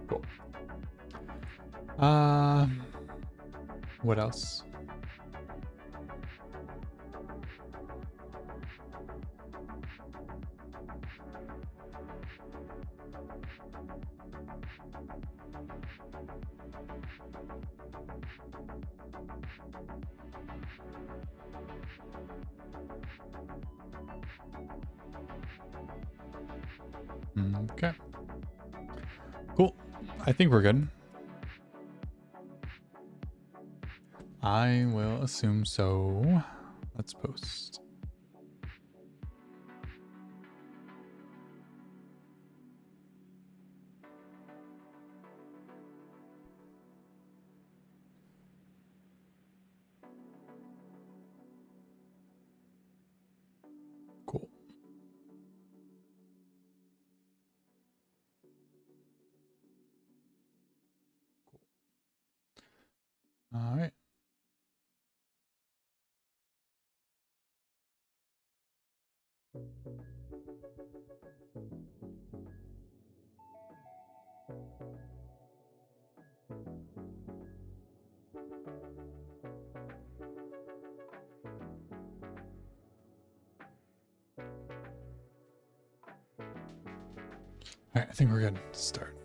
Cool. What else? Okay. Cool. I think we're good. I will assume so. Let's post. Cool. All right. All right, I think we're good to start.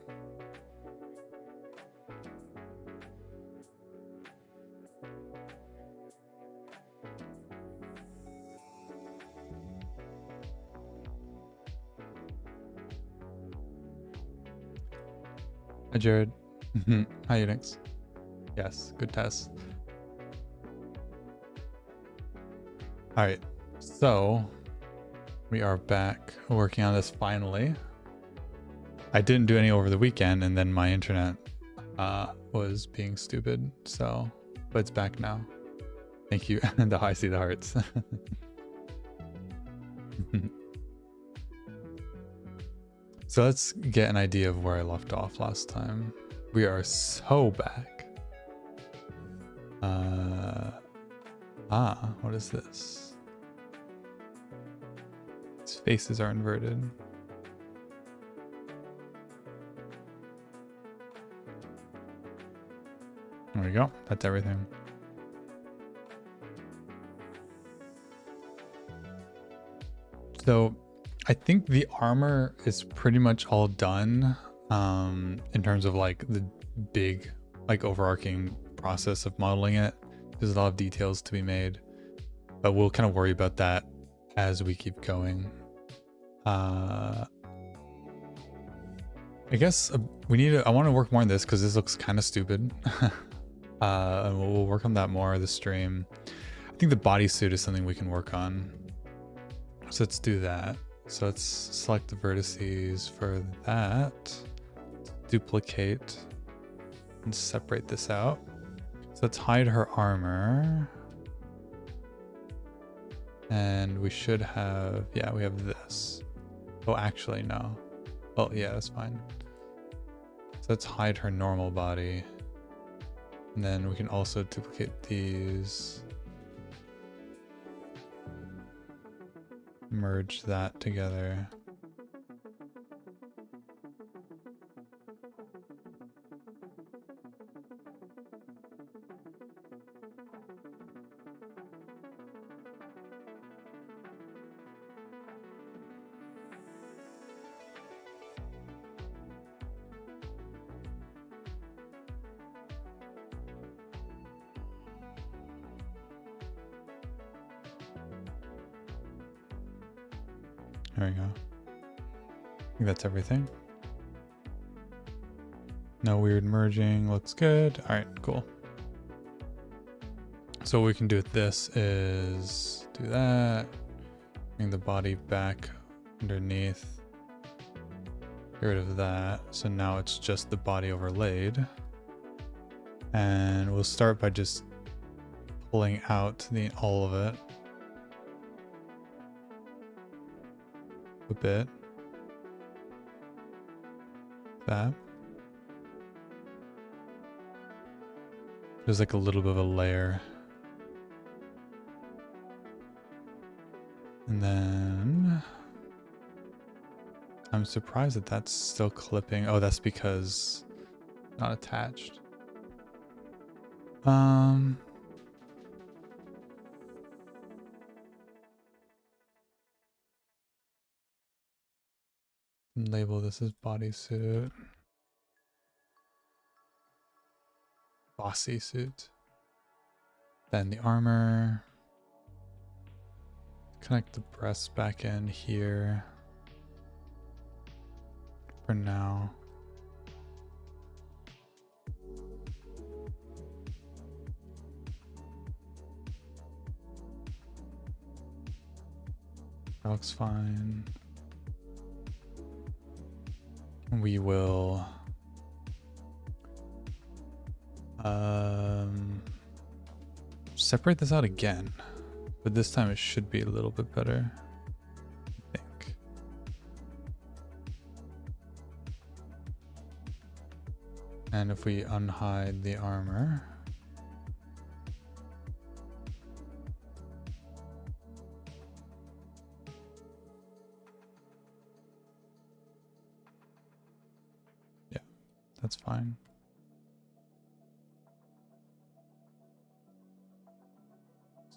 Hi, Jared. Hi, Unix. Yes, good test. All right, so we are back working on this finally. I didn't do any over the weekend, and then my internet was being stupid, so, but it's back now. Thank you. And I see the hearts. So let's get an idea of where I left off last time. We are so back. What is this? His faces are inverted. There we go. That's everything. So I think the armor is pretty much all done in terms of like the big, like overarching process of modeling it. There's a lot of details to be made, but we'll kind of worry about that as we keep going. I guess we need to, I want to work more on this because this looks kind of stupid. And we'll work on that more this stream. I think the bodysuit is something we can work on. So let's do that. So let's select the vertices for that. Duplicate and separate this out. So let's hide her armor. And we should have, yeah, we have this. Oh, actually, no. Oh, yeah, that's fine. So let's hide her normal body. And then we can also duplicate these. Merge that together. There we go. I think that's everything. No weird merging, looks good. All right, cool. So what we can do with this is do that. Bring the body back underneath. Get rid of that. So now it's just the body overlaid. And we'll start by just pulling out all of it. A bit. That. There's like a little bit of a layer. And then I'm surprised that that's still clipping. Oh, that's because not attached. Label this as bodysuit. Bossy suit. Then the armor. Connect the breast back in here. For now. That looks fine. We will separate this out again, but this time it should be a little bit better, I think. And if we unhide the armor, yeah, that's fine.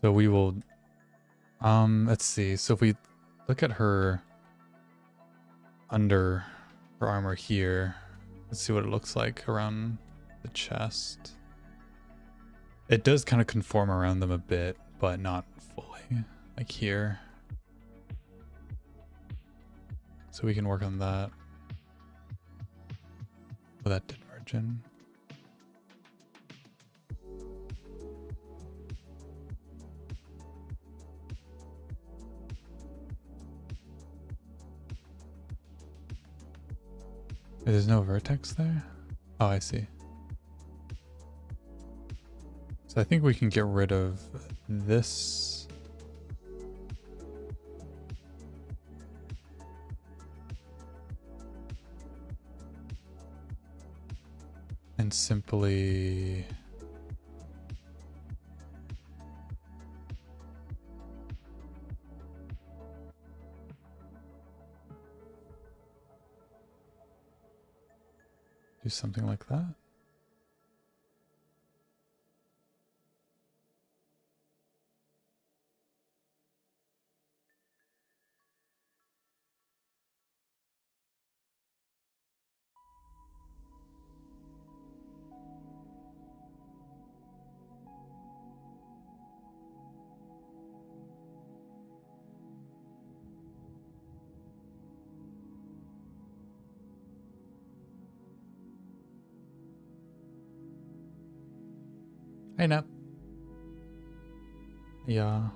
So we will, let's see. So if we look at her under her armor here, let's see what it looks like around the chest. It does kind of conform around them a bit, but not fully, like here. So we can work on that. Oh, that did merge in. There's no vertex there? Oh, I see. So I think we can get rid of this. And simply do something like that. Hey, Nap. Yeah.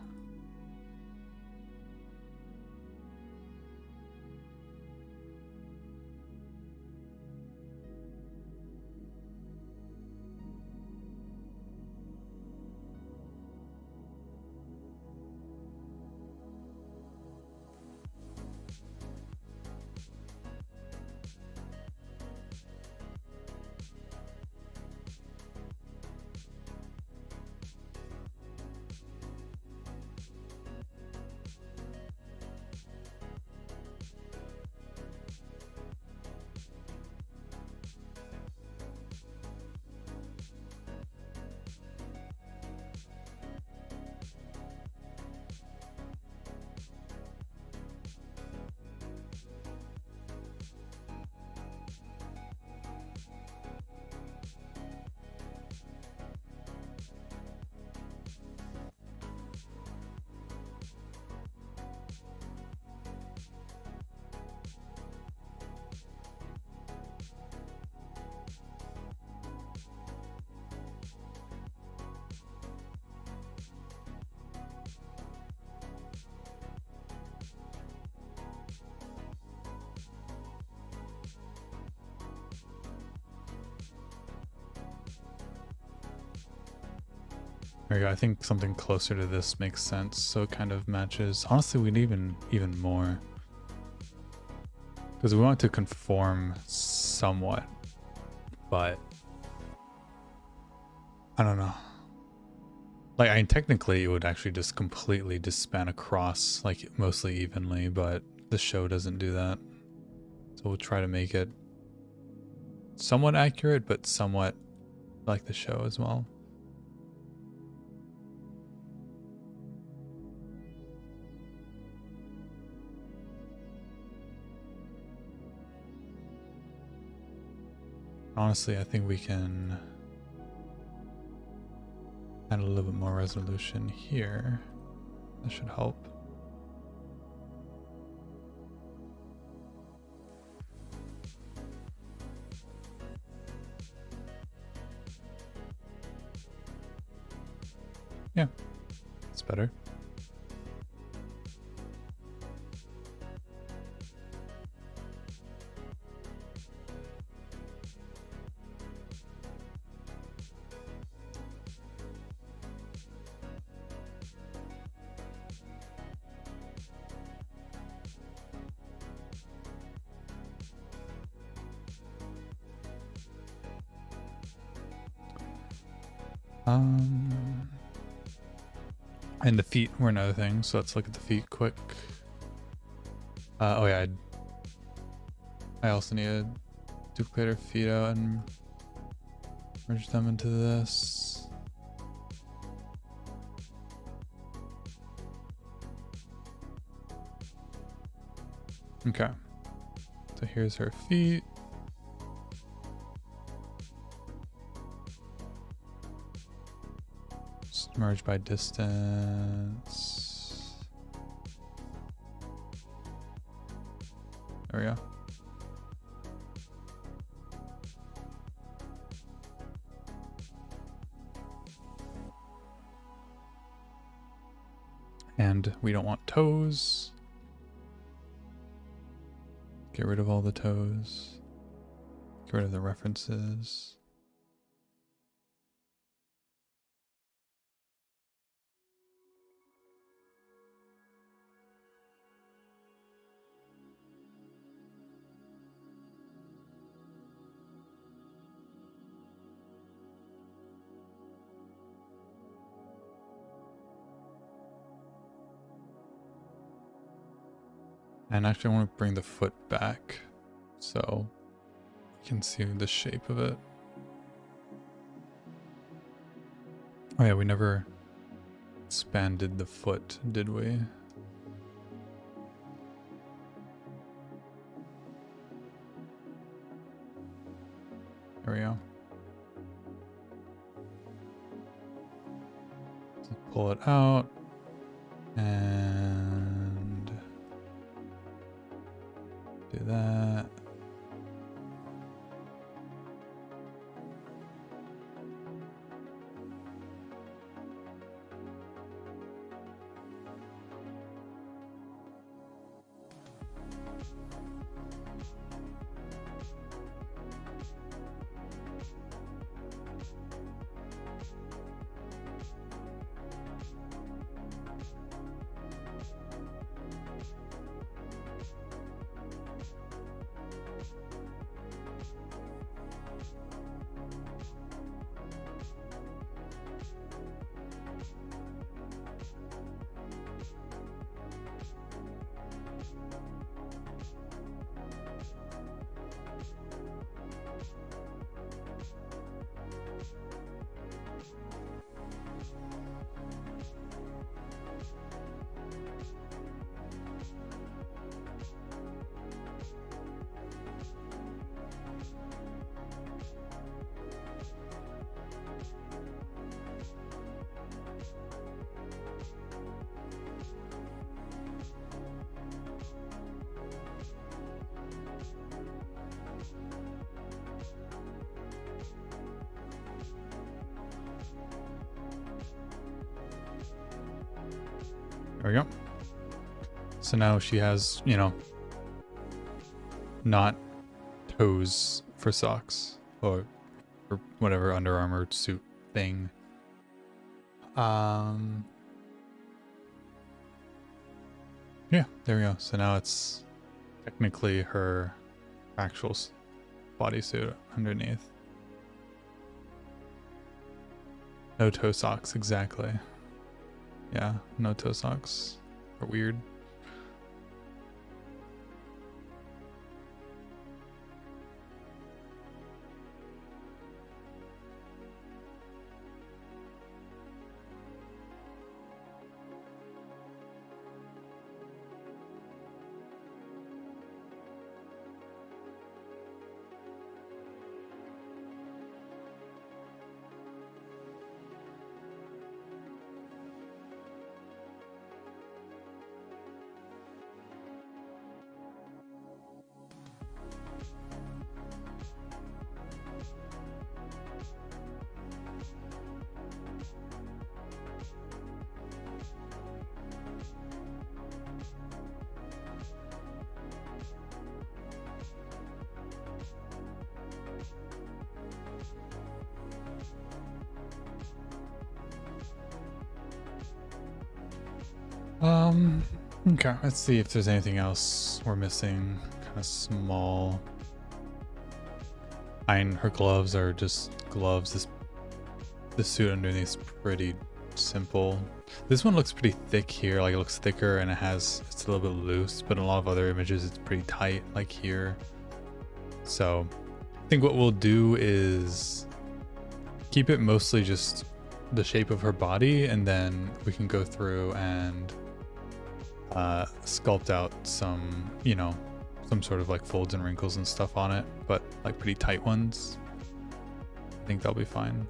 There we go. I think something closer to this makes sense. So it kind of matches. Honestly, we need even more. Because we want to conform somewhat. But I don't know. Like, I mean, technically it would actually just completely just span across, like, mostly evenly, but the show doesn't do that. So we'll try to make it somewhat accurate, but somewhat like the show as well. Honestly, I think we can add a little bit more resolution here. That should help. Yeah, it's better. And the feet were another thing, so let's look at the feet quick. Oh yeah, I also need to duplicate our feet out and merge them into this. Okay, so here's her feet. Just merge by distance. There we go. And we don't want toes. Get rid of all the toes. Get rid of the references. And actually I want to bring the foot back so you can see the shape of it. Oh yeah, we never expanded the foot, did we? There we go. So pull it out and do that. There we go. So now she has, you know, not toes for socks or whatever Under Armour suit thing. Yeah, there we go. So now it's technically her actual bodysuit underneath. No toe socks, exactly. Yeah, no toe socks are weird. Okay, let's see if there's anything else we're missing. Kind of small. Her gloves are just gloves. The suit underneath is pretty simple. This one looks pretty thick here, like it looks thicker and it's a little bit loose, but in a lot of other images it's pretty tight, like here. So I think what we'll do is keep it mostly just the shape of her body, and then we can go through and sculpt out some, you know, some sort of like folds and wrinkles and stuff on it, but like pretty tight ones. I think that'll be fine.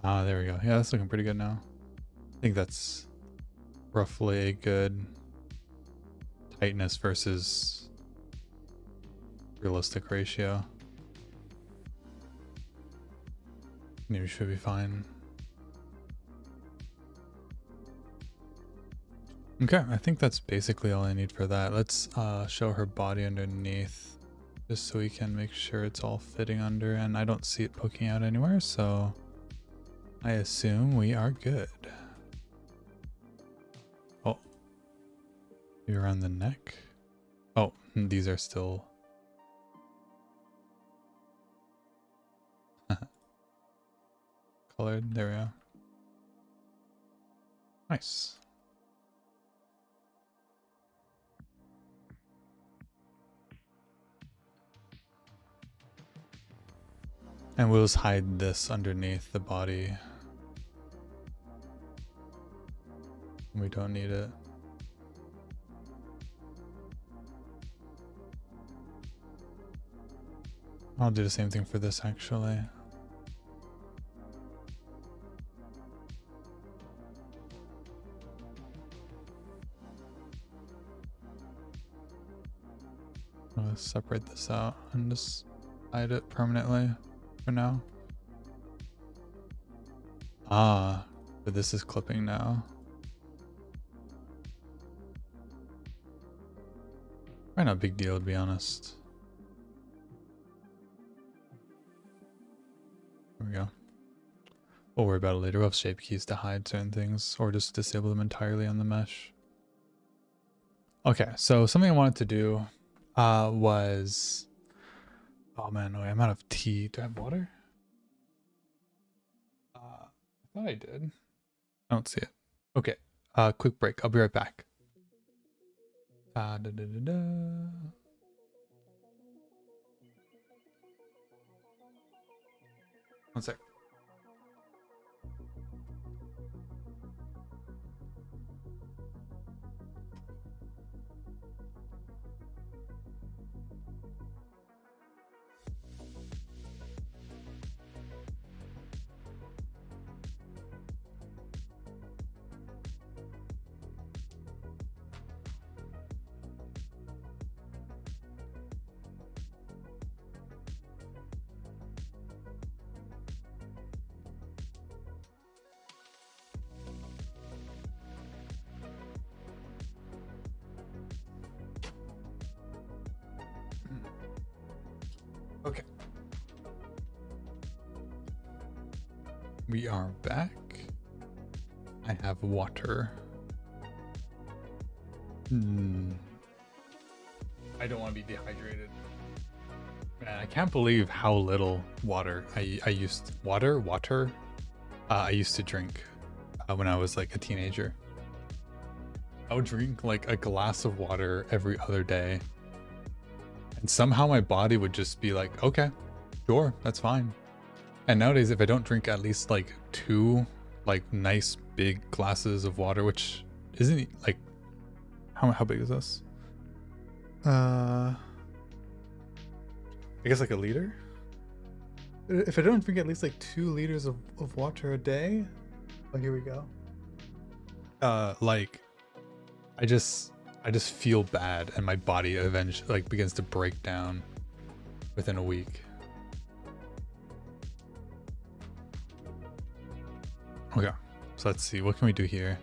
Ah, there we go. Yeah, that's looking pretty good now. I think that's roughly a good tightness versus realistic ratio. Maybe should be fine. Okay, I think that's basically all I need for that. Let's show her body underneath, just so we can make sure it's all fitting under, and I don't see it poking out anywhere, so I assume we are good. Oh, maybe around the neck. Oh, these are still colored. There we go. Nice. And we'll just hide this underneath the body. We don't need it. I'll do the same thing for this actually. I'm gonna separate this out and just hide it permanently for now. Ah, but this is clipping now. Probably not a big deal, to be honest. There we go. We'll worry about it later. We'll have shape keys to hide certain things, or just disable them entirely on the mesh. Okay, so something I wanted to do was... Oh man, no, I'm out of tea. Do I have water? I thought I did. I don't see it. Okay, quick break. I'll be right back. Da, da, da, da, da. One sec. Okay. We are back. I have water. I don't want to be dehydrated. Man, I can't believe how little water I used I used to drink when I was like a teenager. I would drink like a glass of water every other day. And somehow my body would just be like, okay, sure, that's fine. And nowadays, if I don't drink at least like 2 like nice big glasses of water, which isn't like, how big is this? I guess like a liter? If I don't drink at least like 2 liters of water a day, oh, here we go. Like, I just feel bad, and my body eventually like begins to break down within a week. Okay, so let's see, what can we do here?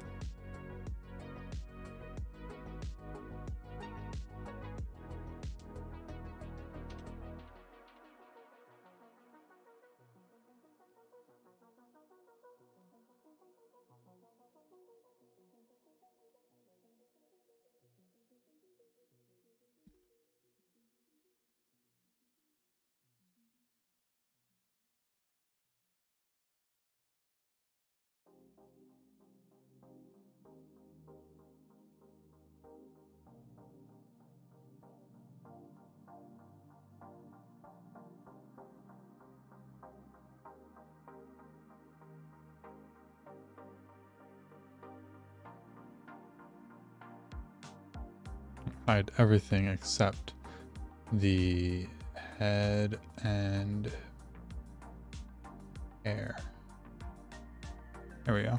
Hide everything except the head and hair. There we go.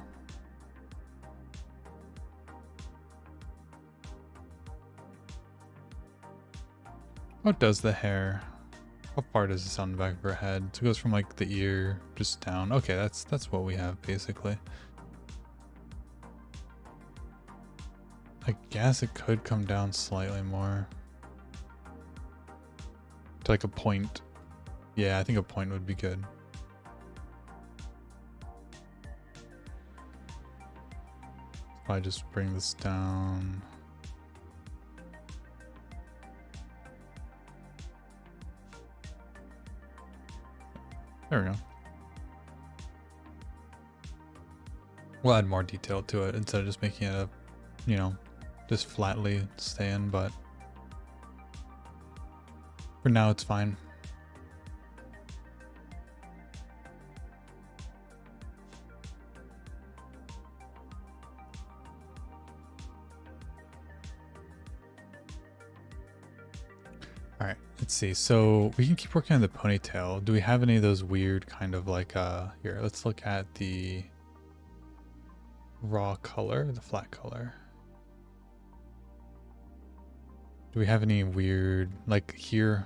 What does the hair? How far does this on the back of her head? So it goes from like the ear just down. Okay, that's what we have basically. I guess it could come down slightly more. To like a point. Yeah, I think a point would be good. If I just bring this down. There we go. We'll add more detail to it instead of just making it a, you know, just flatly staying, but for now it's fine. Alright, let's see. So we can keep working on the ponytail. Do we have any of those weird kind of like, here, let's look at the raw color, the flat color. Do we have any weird, like here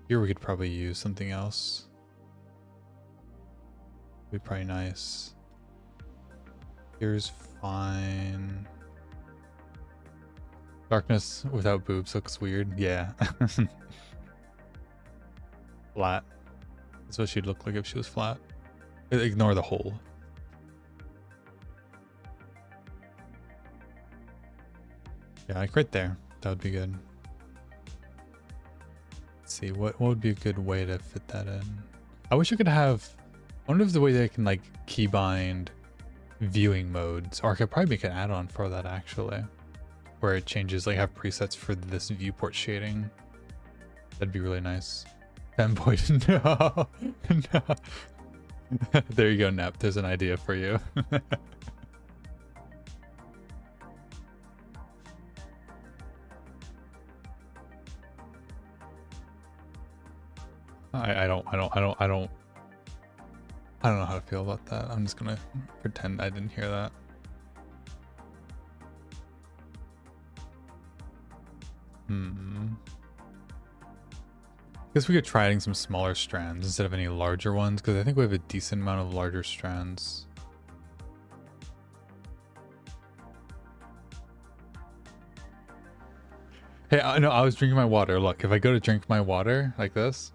we could probably use something else. Be probably nice. Here's fine. Darkness without boobs looks weird. Yeah. Flat. That's what she'd look like if she was flat. Ignore the hole. Yeah, like right there. That would be good. Let's see, what would be a good way to fit that in? I wish I could have... I wonder if the way that I can like keybind viewing modes, or I could probably make an add-on for that actually, where it changes, like have presets for this viewport shading. That'd be really nice. Fanboy, no, no. There you go, Nep. There's an idea for you. I don't know how to feel about that. I'm just gonna pretend I didn't hear that. Guess we could try adding some smaller strands instead of any larger ones, because I think we have a decent amount of larger strands. Hey, I know I was drinking my water. Look, if I go to drink my water like this,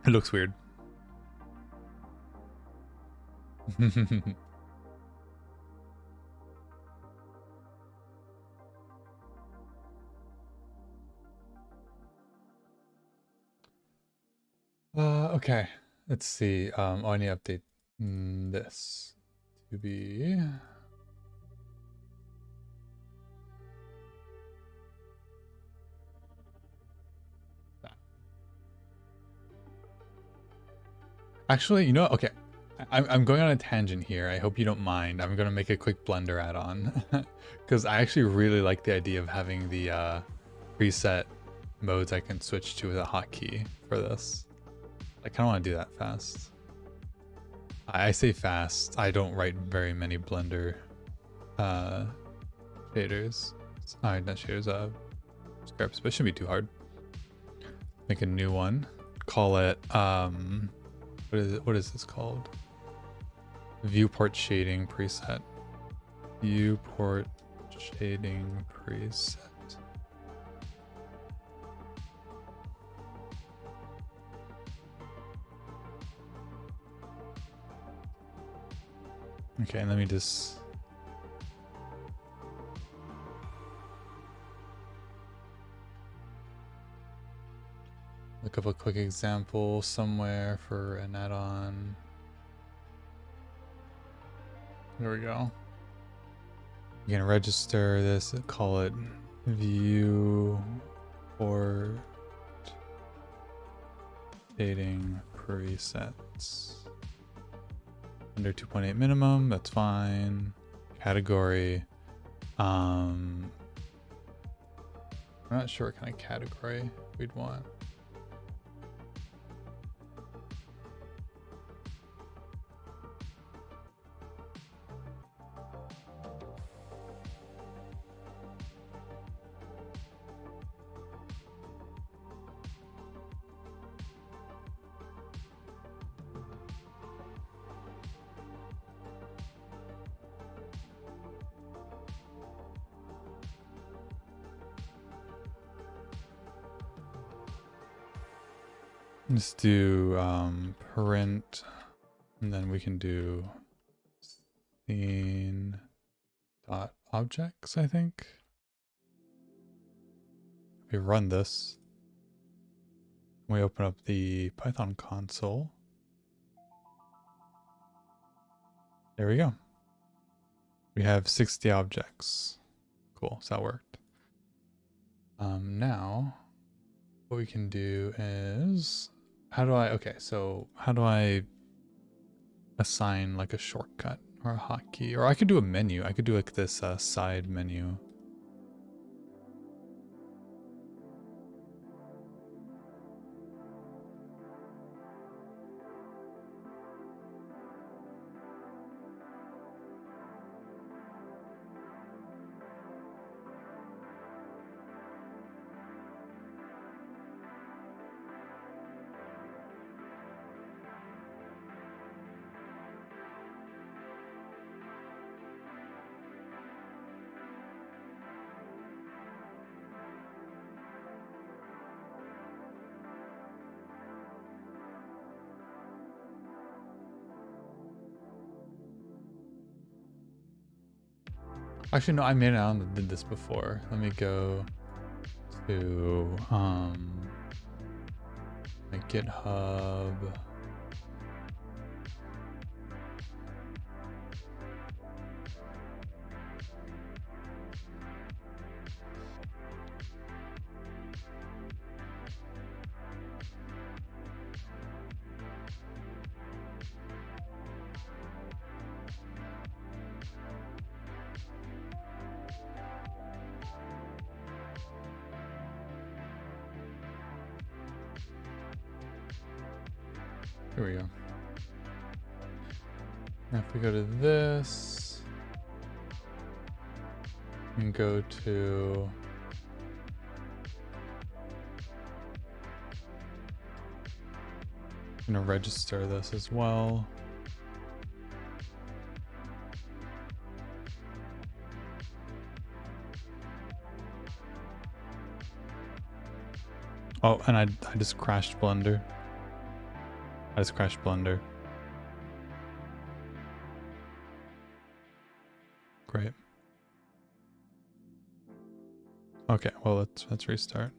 It looks weird. Okay. Let's see. I need to update this to be. Actually, you know, okay. I'm going on a tangent here. I hope you don't mind. I'm going to make a quick Blender add-on. Because I actually really like the idea of having the preset modes I can switch to with a hotkey for this. I kind of want to do that fast. I say fast. I don't write very many Blender shaders. Not shaders, scripts, but it shouldn't be too hard. Make a new one. Call it, what is this called? Viewport shading preset. Viewport shading preset. Okay, and let me just look up a quick example somewhere for an add-on. There we go. You can register this, call it viewport shading presets. Under 2.8 minimum, that's fine. Category. I'm not sure what kind of category we'd want. Let's do print, and then we can do scene dot objects, I think. We run this. We open up the Python console. There we go. We have 60 objects. Cool, so that worked. Now what we can do is, how do I assign like a shortcut or a hotkey? Or I could do a menu. I could do like this side menu. Actually, no, I made it out and did this before. Let me go to my GitHub. Here we go. Now if we go to this and go to I'm gonna register this as well. Oh, and I just crashed Blender. I just crashed Blender. Great. Okay, well let's restart.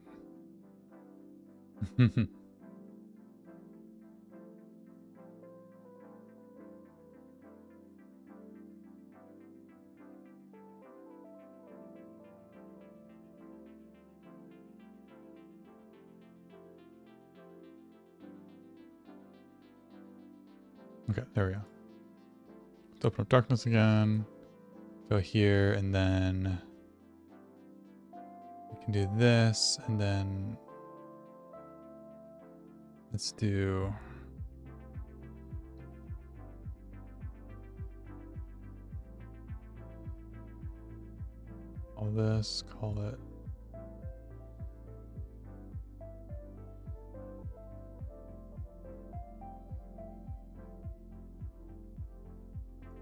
Okay, there we go. Let's open up darkness again. Go here, and then we can do this, and then let's do all this, call it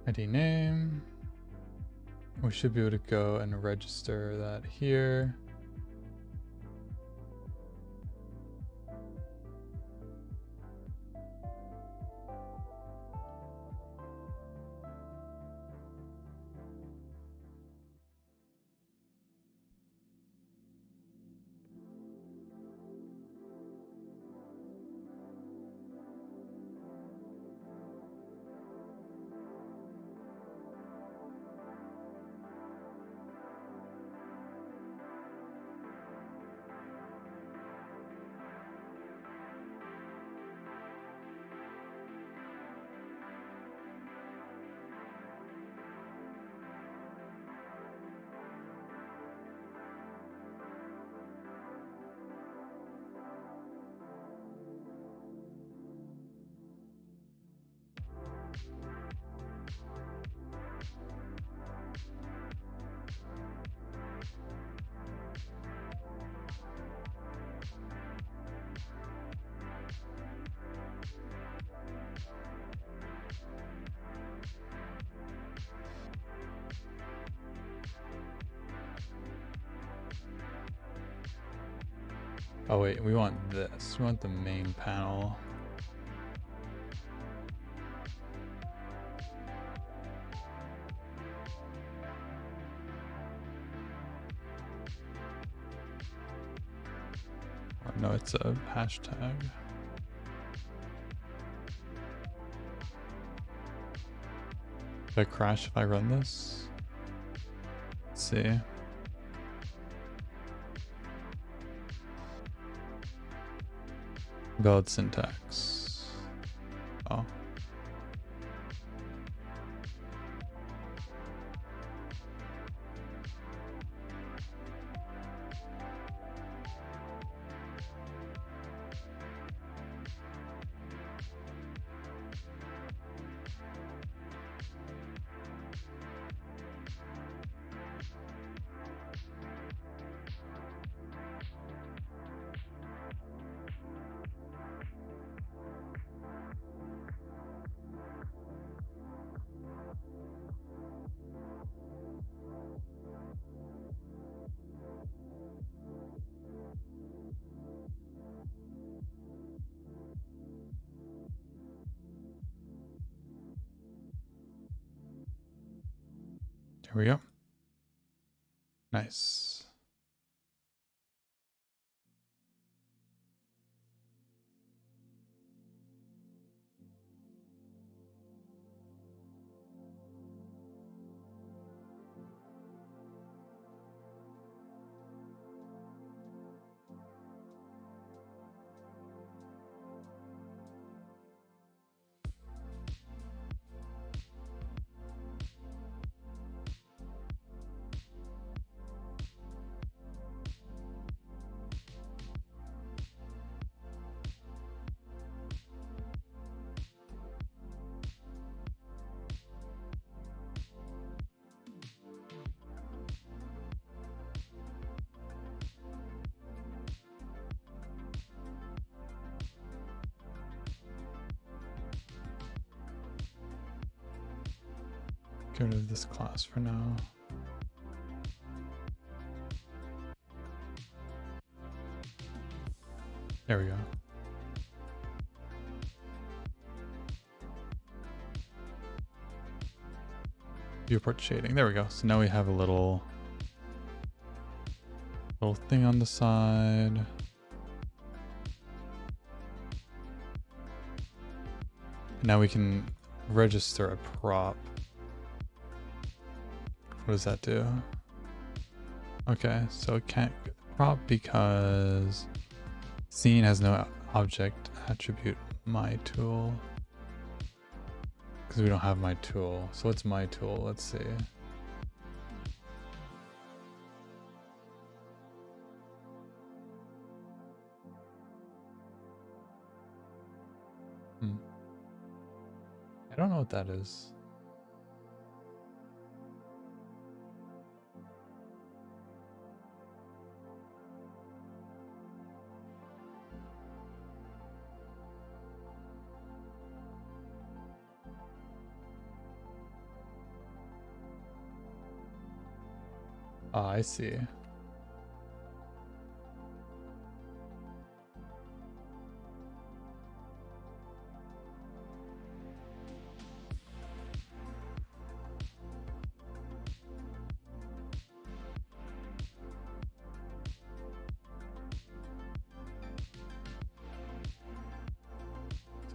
ID name. We should be able to go and register that here. Oh wait, we want this. We want the main panel. Oh, no, it's a hashtag. Did I crash if I run this? Let's see. Valid syntax. Oh. There we go. Nice. Get rid of this class for now. There we go. viewport shading. There we go. So now we have a little thing on the side. Now we can register a prop. What does that do? Okay, so it can't prop because scene has no object attribute my tool. Because we don't have my tool. So what's my tool? Let's see. I don't know what that is. Ah, I see.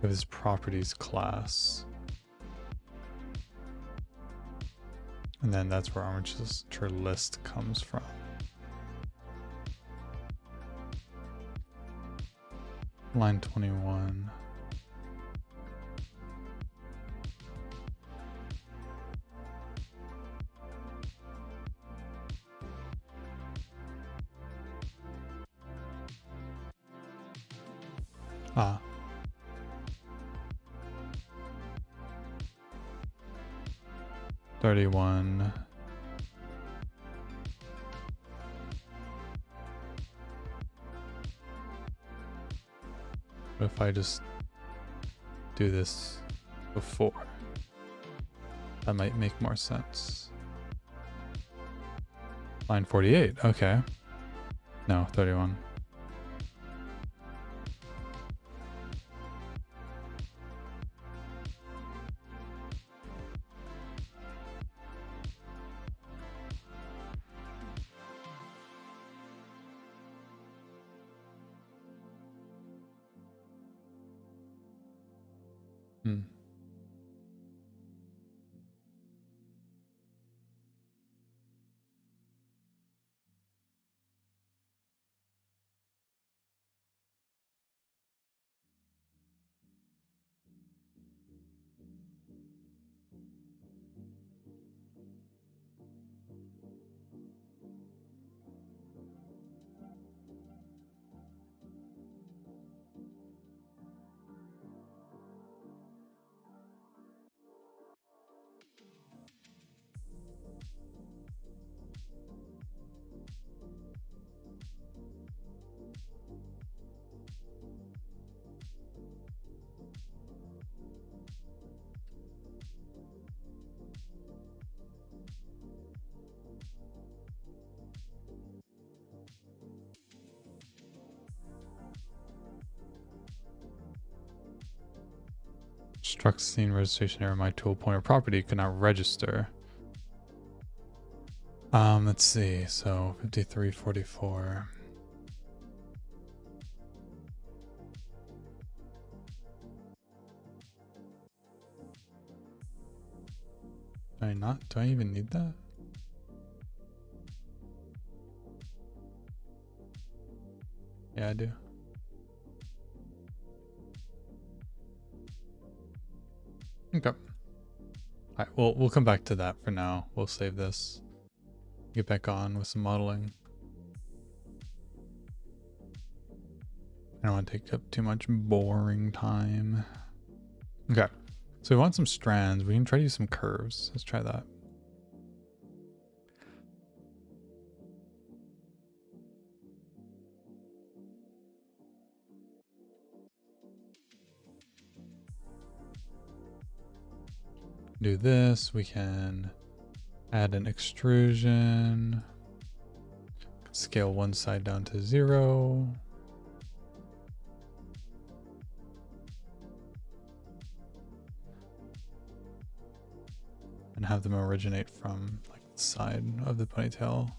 So his properties class. And then that's where armature list comes from. Line 21. Ah. $31. What if I just do this before? That might make more sense. Line 48, okay. No, 31. Struct scene registration error. My tool pointer property could not register. Let's see. So 5344. Do I even need that? Yeah, I do. Okay. Alright, we'll come back to that for now. We'll save this. Get back on with some modeling. I don't want to take up too much boring time. Okay. So we want some strands. We can try to use some curves. Let's try that. Do this. We can add an extrusion. Scale one side down to 0. and have them originate from like the side of the ponytail.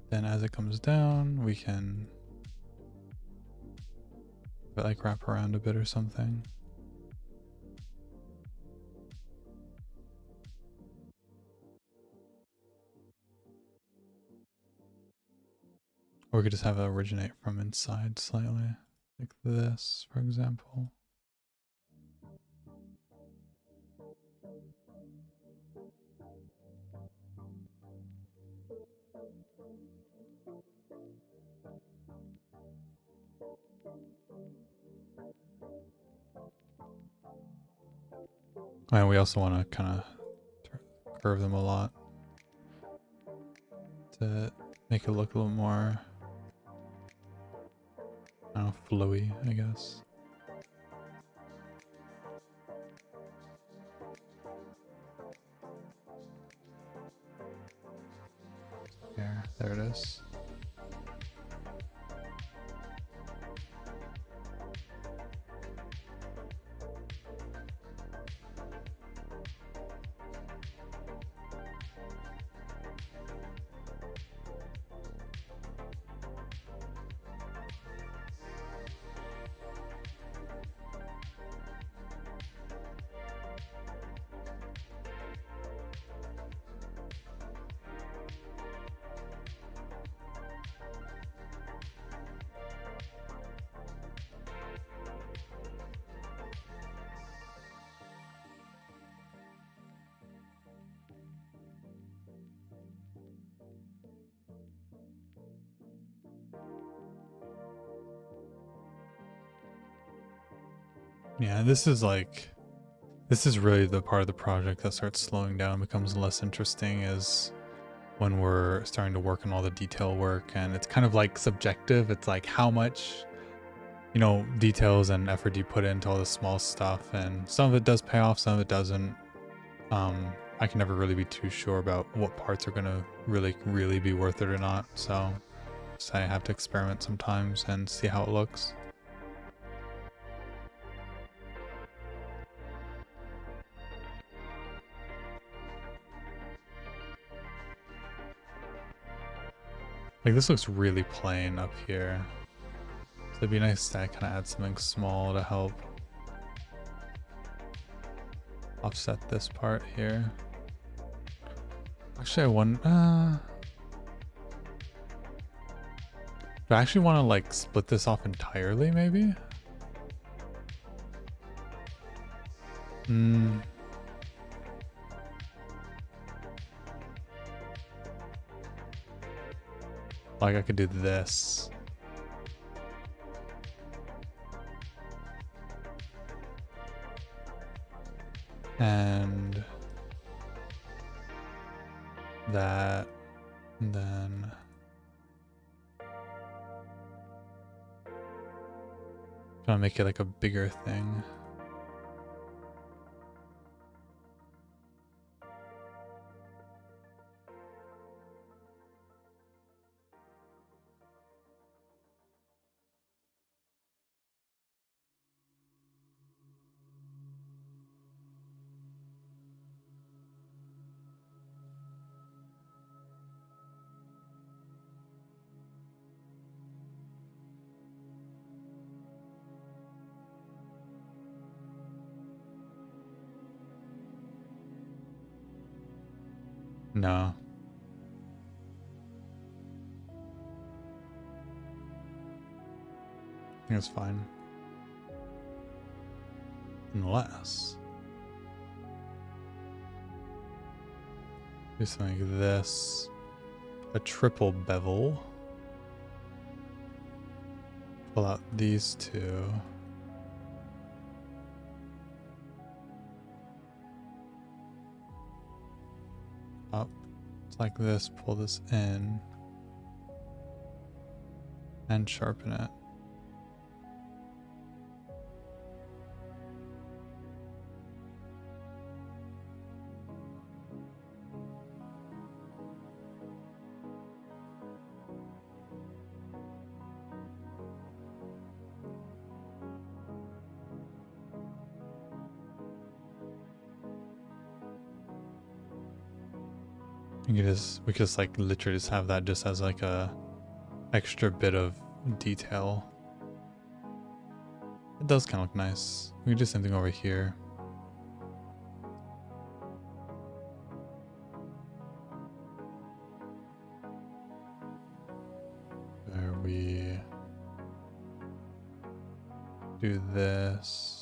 Then as it comes down, we can like wrap around a bit or something. Or we could just have it originate from inside slightly, like this, for example. And we also want to kind of curve them a lot to make it look a little more, I don't know, flowy, I guess. There it is. Yeah, this is really the part of the project that starts slowing down, becomes less interesting, is when we're starting to work on all the detail work, and it's kind of like subjective. It's like how much, you know, details and effort you put into all the small stuff, and some of it does pay off, some of it doesn't. I can never really be too sure about what parts are gonna really be worth it or not, so I have to experiment sometimes and see how it looks. Like this looks really plain up here, so it'd be nice to kind of add something small to help offset this part here. Actually, do I actually want to like split this off entirely, maybe? Like I could do this. And that, and then trying to make it like a bigger thing. No. I think it's fine. Unless do something like this. A triple bevel. Pull out these two. Up. It's like this. Pull this in. And sharpen it. we could just like literally just have that just as like a extra bit of detail. It does kind of look nice. We can do something over here. Where we do this.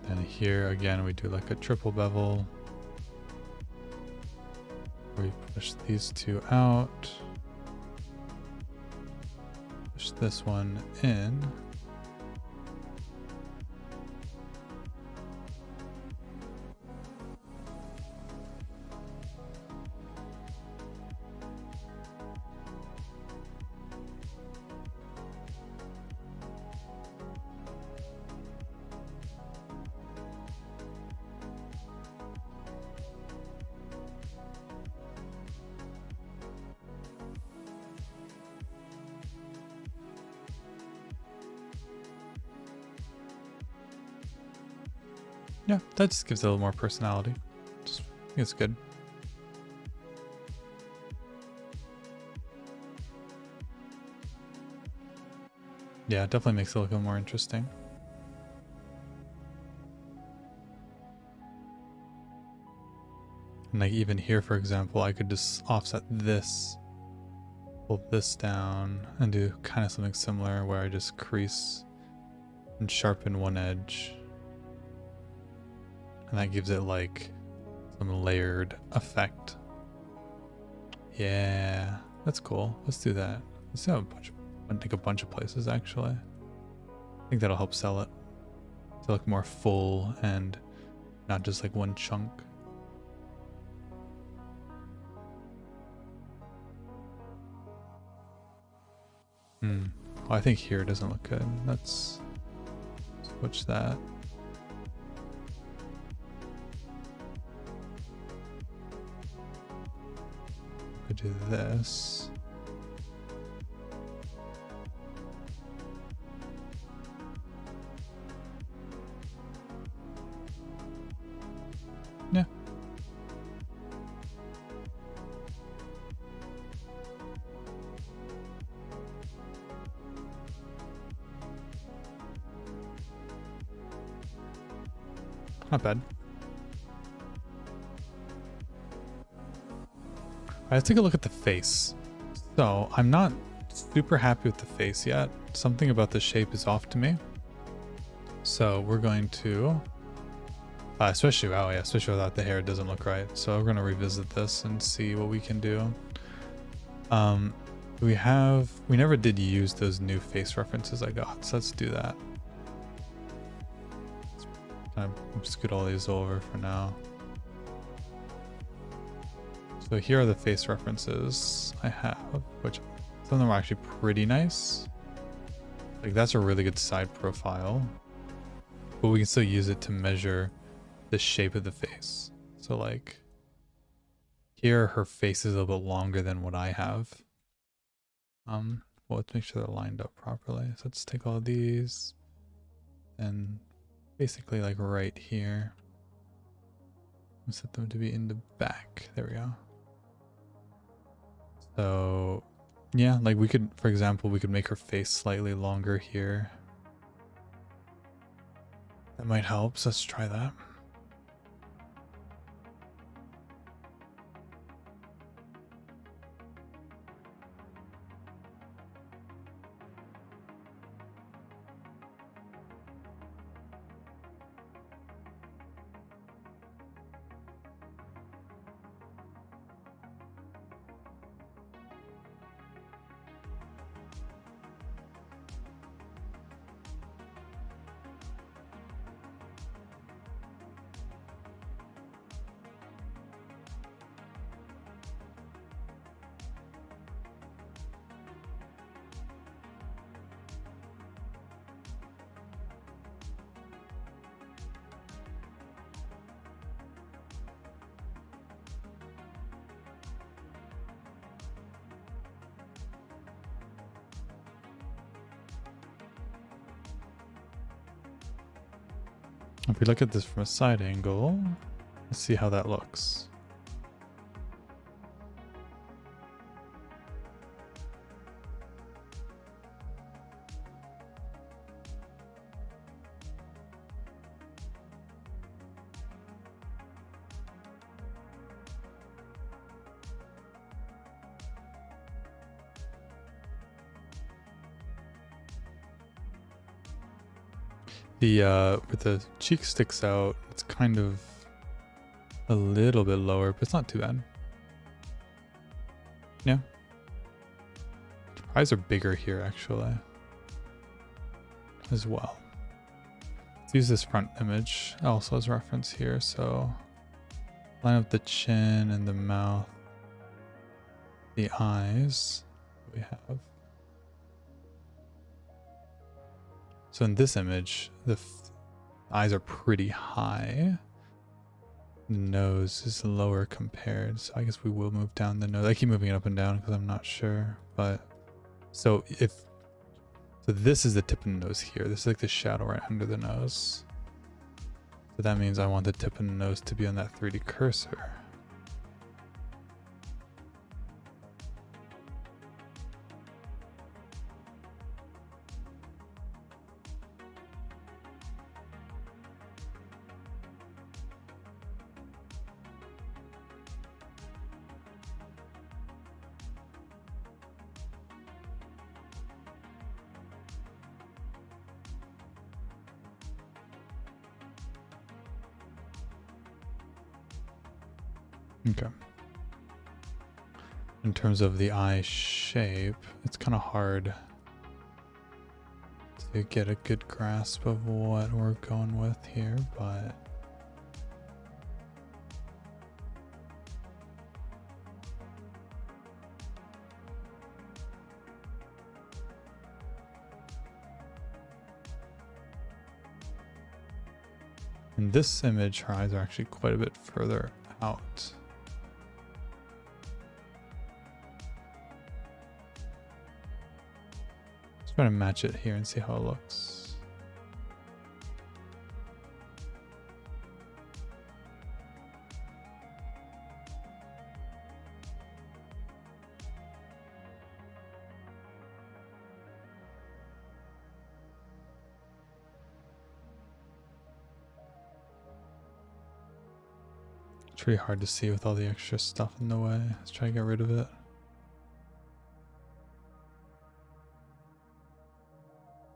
And here again we do like a triple bevel. We push these two out. Push this one in. Yeah, that just gives it a little more personality. I think it's good. Yeah, it definitely makes it look a little more interesting. And like even here, for example, I could just offset this, pull this down, and do kind of something similar where I just crease and sharpen one edge. And that gives it like some layered effect. Yeah, that's cool. Let's do that. Let's do a bunch of places actually. I think that'll help sell it to look more full and not just like one chunk. Well, I think here it doesn't look good. Let's switch that. I do this. Yeah. Not bad. Let's take a look at the face. So I'm not super happy with the face yet. Something about the shape is off to me. So we're going to, especially without the hair, it doesn't look right. So we're going to revisit this and see what we can do. We never did use those new face references I got. So let's do that. Let's kind of scoot all these over for now. So here are the face references I have, which some of them are actually pretty nice. Like that's a really good side profile, but we can still use it to measure the shape of the face. So like here, her face is a little bit longer than what I have. Well, let's make sure they're lined up properly. So let's take all of these and basically like right here, and set them to be in the back. There we go. So yeah, like we could, for example, we could make her face slightly longer here. That might help, so let's try that. If we look at this from a side angle, let's see how that looks. The where the cheek sticks out, it's kind of a little bit lower, but it's not too bad. Yeah. Eyes are bigger here actually as well. Let's use this front image also as reference here. So line up the chin and the mouth, the eyes we have. So in this image, the eyes are pretty high. The nose is lower compared, so I guess we will move down the nose. I keep moving it up and down because I'm not sure, but so this is the tip of the nose here. This is like the shadow right under the nose. So that means I want the tip of the nose to be on that 3D cursor. Okay. In terms of the eye shape, it's kind of hard to get a good grasp of what we're going with here, but in this image, her eyes are actually quite a bit further out. Try to match it here and see how it looks. It's pretty hard to see with all the extra stuff in the way. Let's try to get rid of it.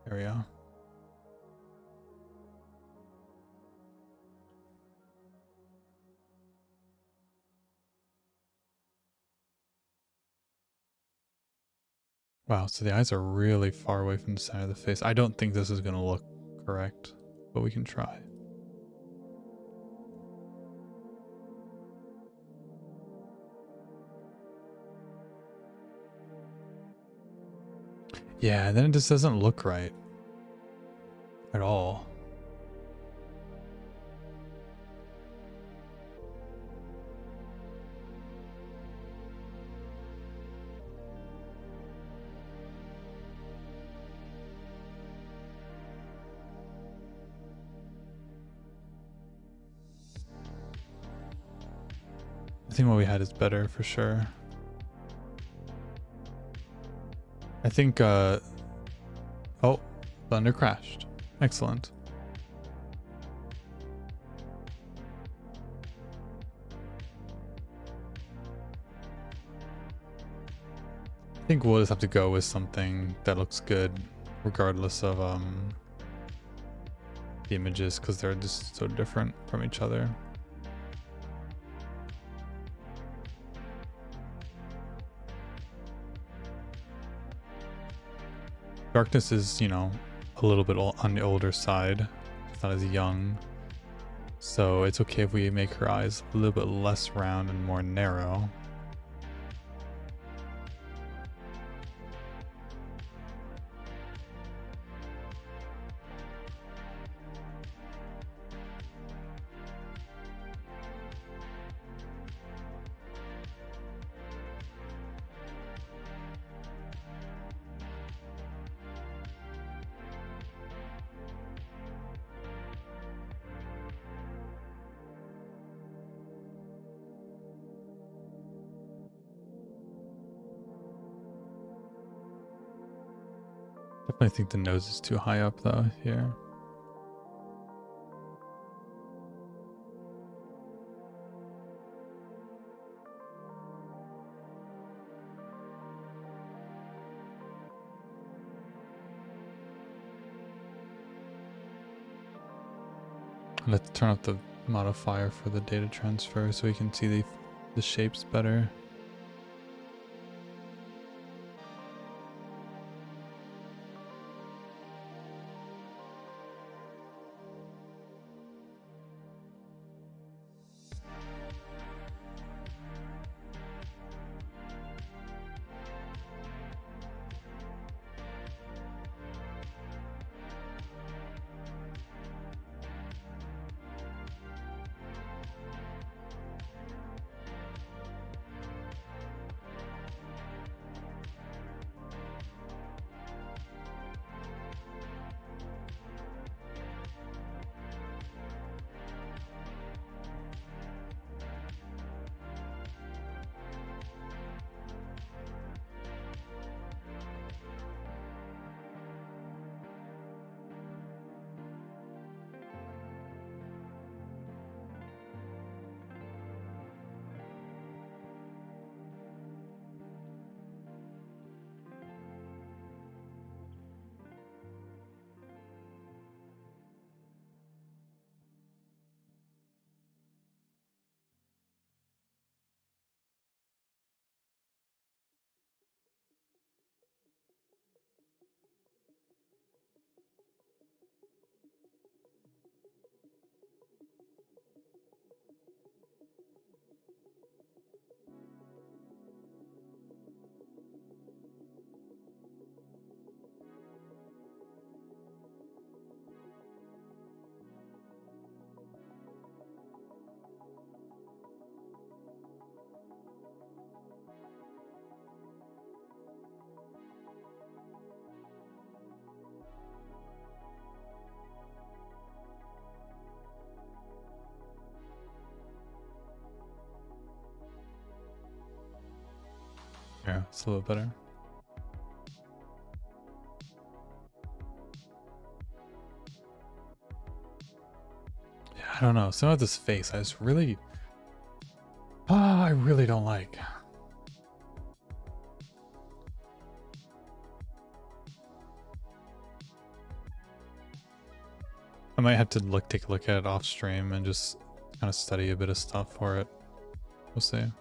There we go. Wow, so the eyes are really far away from the center of the face. I don't think this is going to look correct, but we can try. Yeah, and then it just doesn't look right at all. I think what we had is better for sure. I think, oh, Thunder crashed. Excellent. I think we'll just have to go with something that looks good, regardless of the images, because they're just so different from each other. Darkness is, you know, a little bit on the older side. It's not as young. So it's okay if we make her eyes a little bit less round and more narrow. I think the nose is too high up though here. Let's turn up the modifier for the data transfer so we can see the shapes better. Yeah, it's a little better. Yeah, I don't know. Some of this face, I really don't like. I might have to take a look at it off stream and just kind of study a bit of stuff for it. We'll see. I'll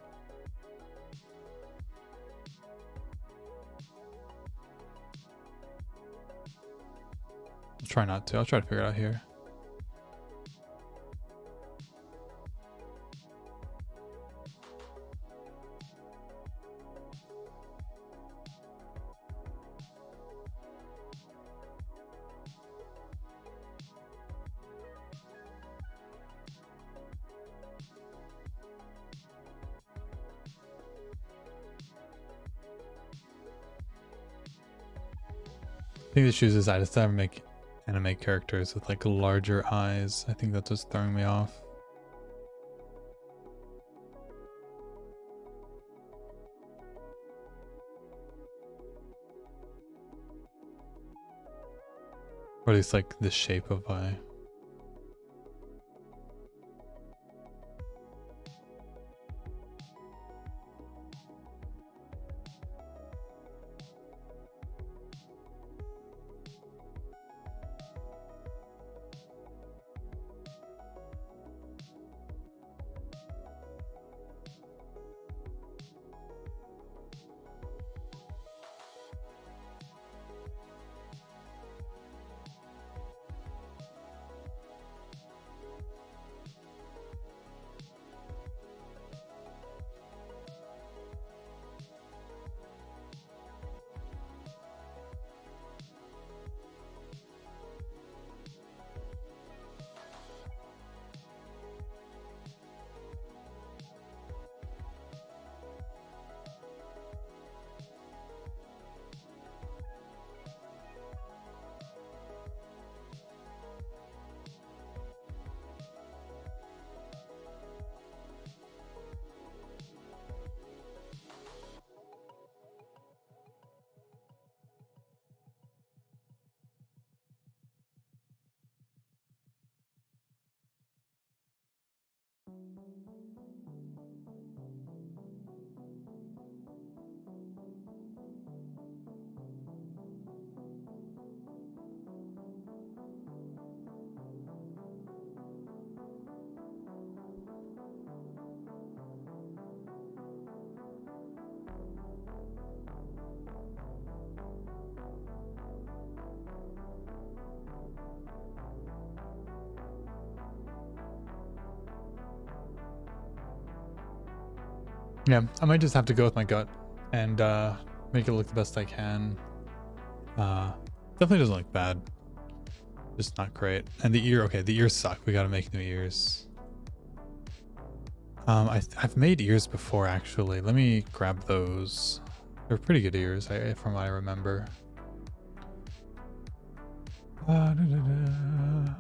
try not to. I'll try to figure it out here. I think the issue is I just never make anime characters with like larger eyes. I think that's what's throwing me off. Or at least like the shape of eye. Yeah, I might just have to go with my gut and make it look the best I can. Definitely doesn't look bad. Just not great. And the ear, okay, the ears suck. We gotta make new ears. I've made ears before actually. Let me grab those. They're pretty good ears, from what I remember. Da, da, da.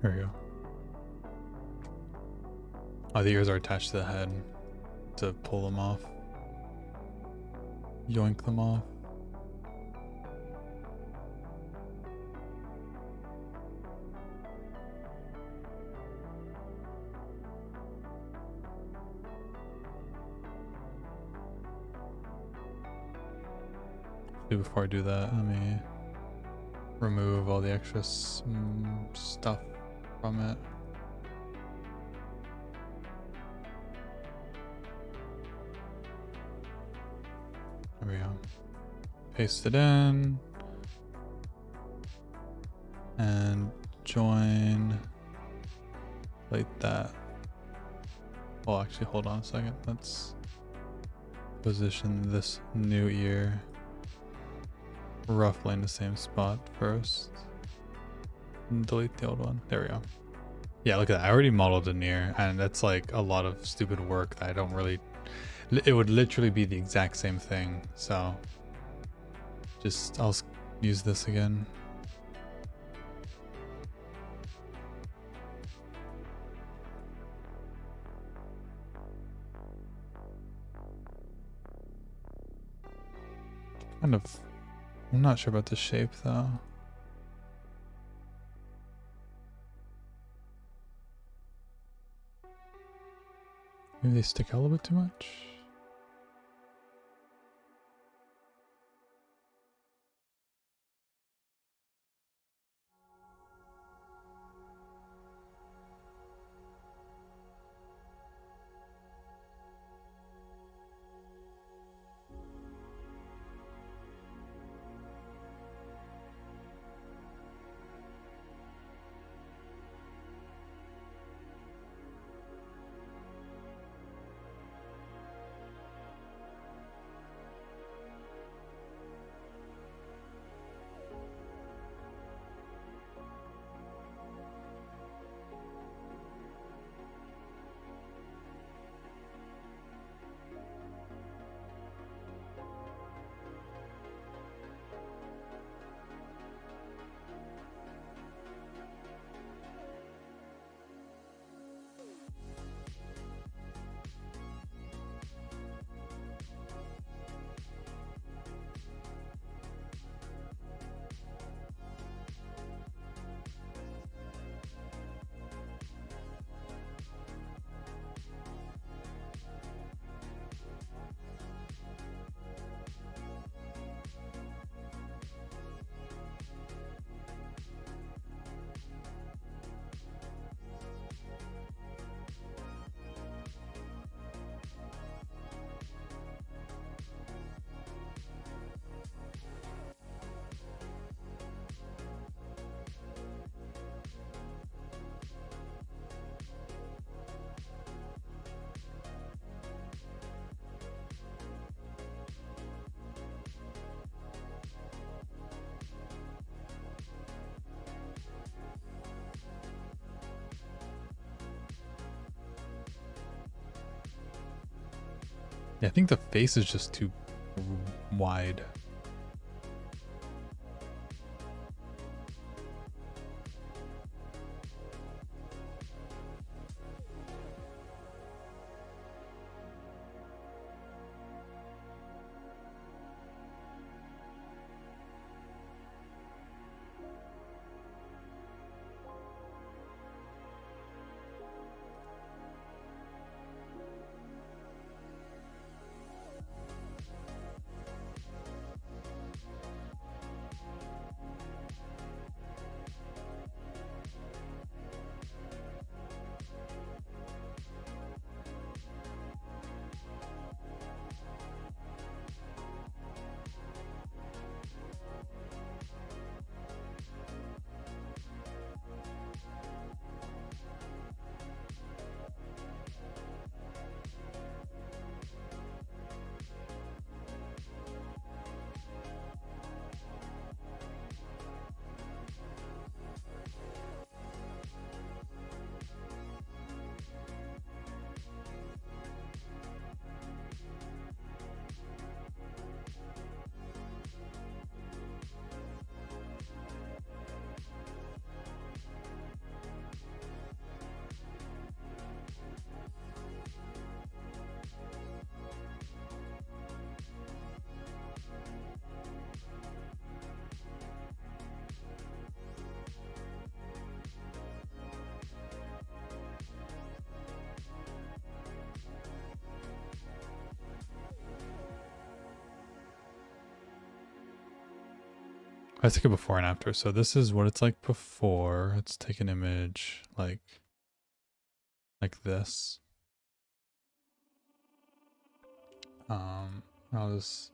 There we go. Oh, the ears are attached to the head to pull them off. Yoink them off. Before I do that, let me remove all the extra stuff from it. There we go. Paste it in. And join like that. Well, actually, hold on a second. Let's position this new ear roughly in the same spot first. And delete the old one. There we go. Yeah, look at that. I already modeled an ear, and that's like a lot of stupid work that I don't really... It would literally be the exact same thing. So just, I'll use this again. Kind of, I'm not sure about the shape though. Maybe they stick out a little bit too much. Yeah, I think the face is just too wide. Let's take a before and after. So this is what it's like before. Let's take an image like this. I'll just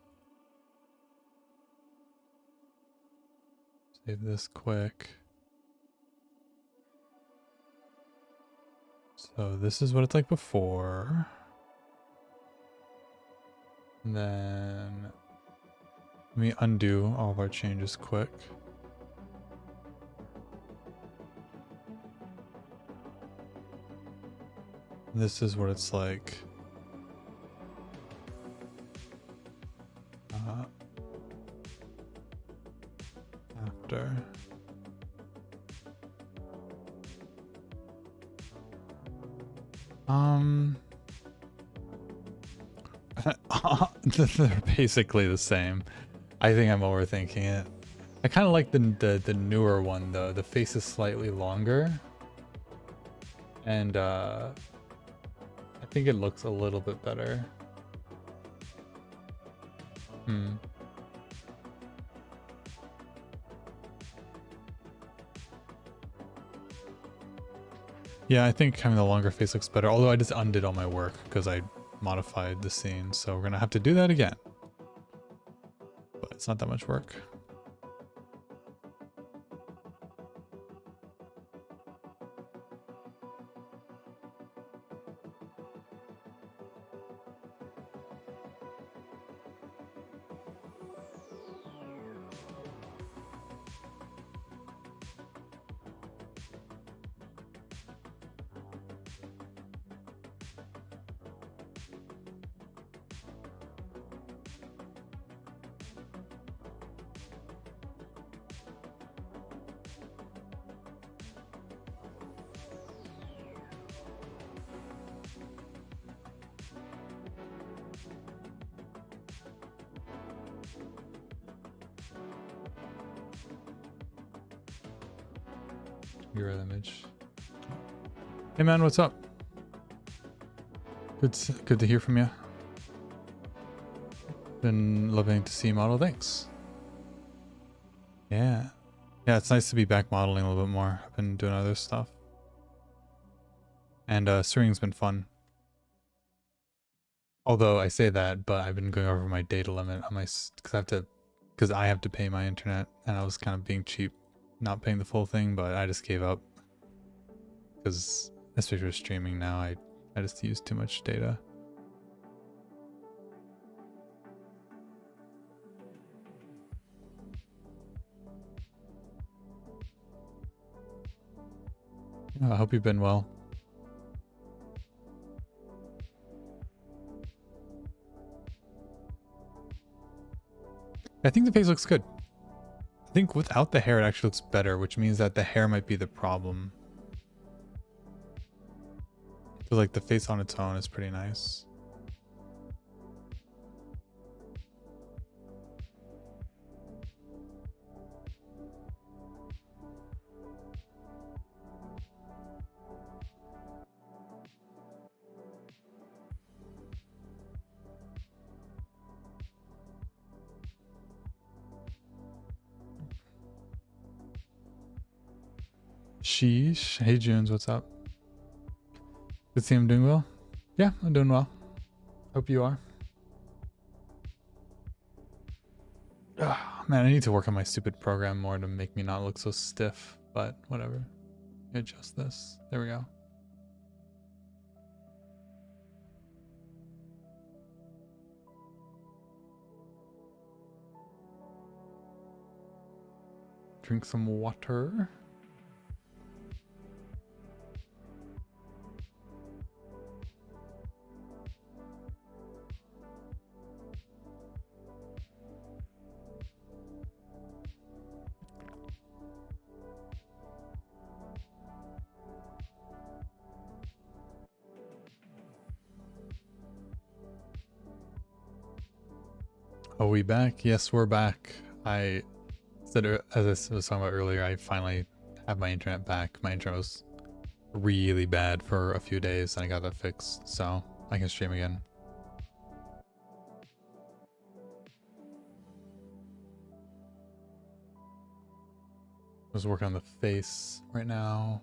save this quick. So this is what it's like before. And then let me undo all of our changes quick. This is what it's like after. They're basically the same. I think I'm overthinking it. I kind of like the newer one though. The face is slightly longer, and I think it looks a little bit better. Yeah, I think having the longer face looks better, although I just undid all my work because I modified the scene, so we're gonna have to do that again. But it's not that much work. Your image. Hey man, what's up? Good to hear from you. Been loving to see you model. Thanks. Yeah, it's nice to be back modeling a little bit more. I've been doing other stuff, and string's been fun. Although I say that, but I've been going over my data limit on my because I have to pay my internet, and I was kind of being cheap, not paying the full thing, but I just gave up because especially with streaming now, I just use too much data. I hope you've been well. I think the face looks good. I think without the hair, it actually looks better, which means that the hair might be the problem. I feel like the face on its own is pretty nice. Sheesh. Hey, Junes, what's up? Good to see I'm doing well. Yeah, I'm doing well. Hope you are. Ugh, man, I need to work on my stupid program more to make me not look so stiff, but whatever. Adjust this. There we go. Drink some water. Are we back? Yes, we're back. I said, as I was talking about earlier, I finally have my internet back. My internet was really bad for a few days and I got that fixed, so I can stream again. Just working on the face right now.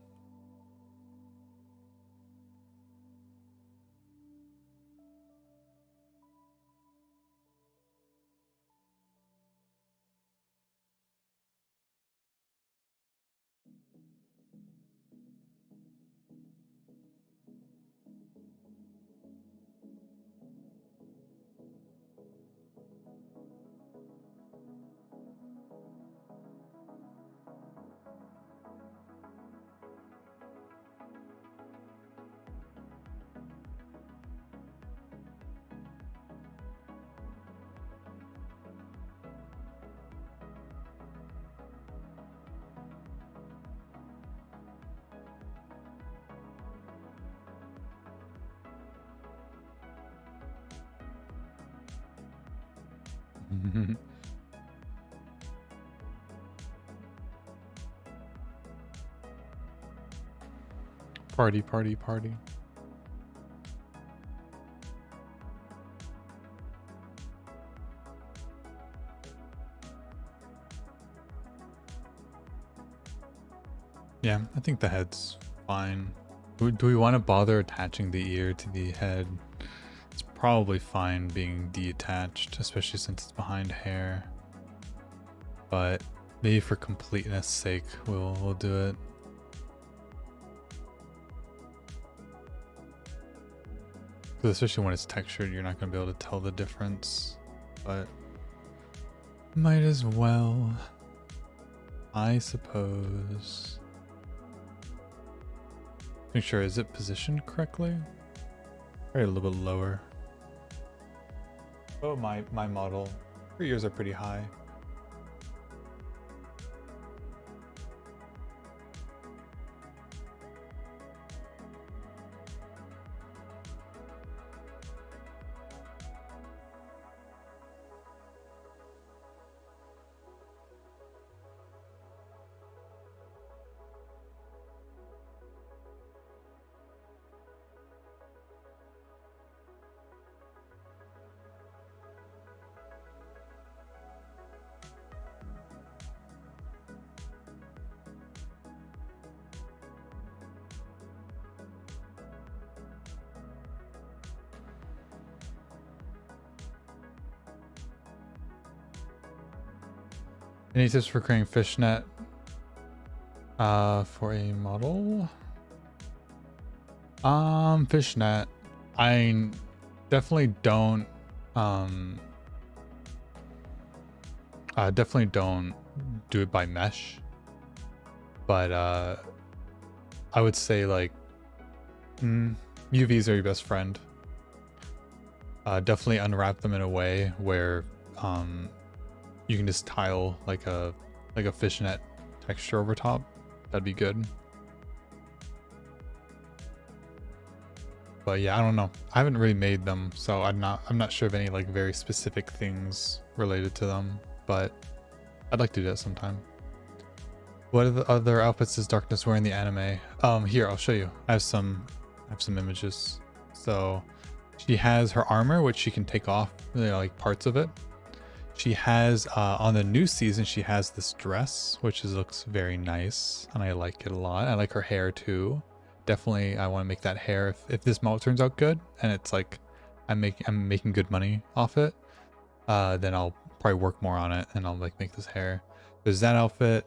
Party, party, party. Yeah, I think the head's fine. Do we want to bother attaching the ear to the head? It's probably fine being detached, especially since it's behind hair. But maybe for completeness sake, we'll do it. Because especially when it's textured, you're not going to be able to tell the difference. But might as well, I suppose. Make sure, is it positioned correctly? Probably a little bit lower. Oh, my model. Her ears are pretty high. Any tips for creating fishnet for a model? Fishnet. I definitely don't do it by mesh. But I would say like UVs are your best friend. Definitely unwrap them in a way where you can just tile like a fishnet texture over top. That'd be good. But yeah, I don't know. I haven't really made them, so I'm not sure of any like very specific things related to them, but I'd like to do that sometime. What are the other outfits does Darkness wear in the anime? Here, I'll show you. I have some images. So she has her armor, which she can take off, like parts of it. She has on the new season, she has this dress, which looks very nice, and I like it a lot. I like her hair too. Definitely, I want to make that hair. If this model turns out good, and it's like I'm making good money off it, then I'll probably work more on it, and I'll like make this hair. There's that outfit.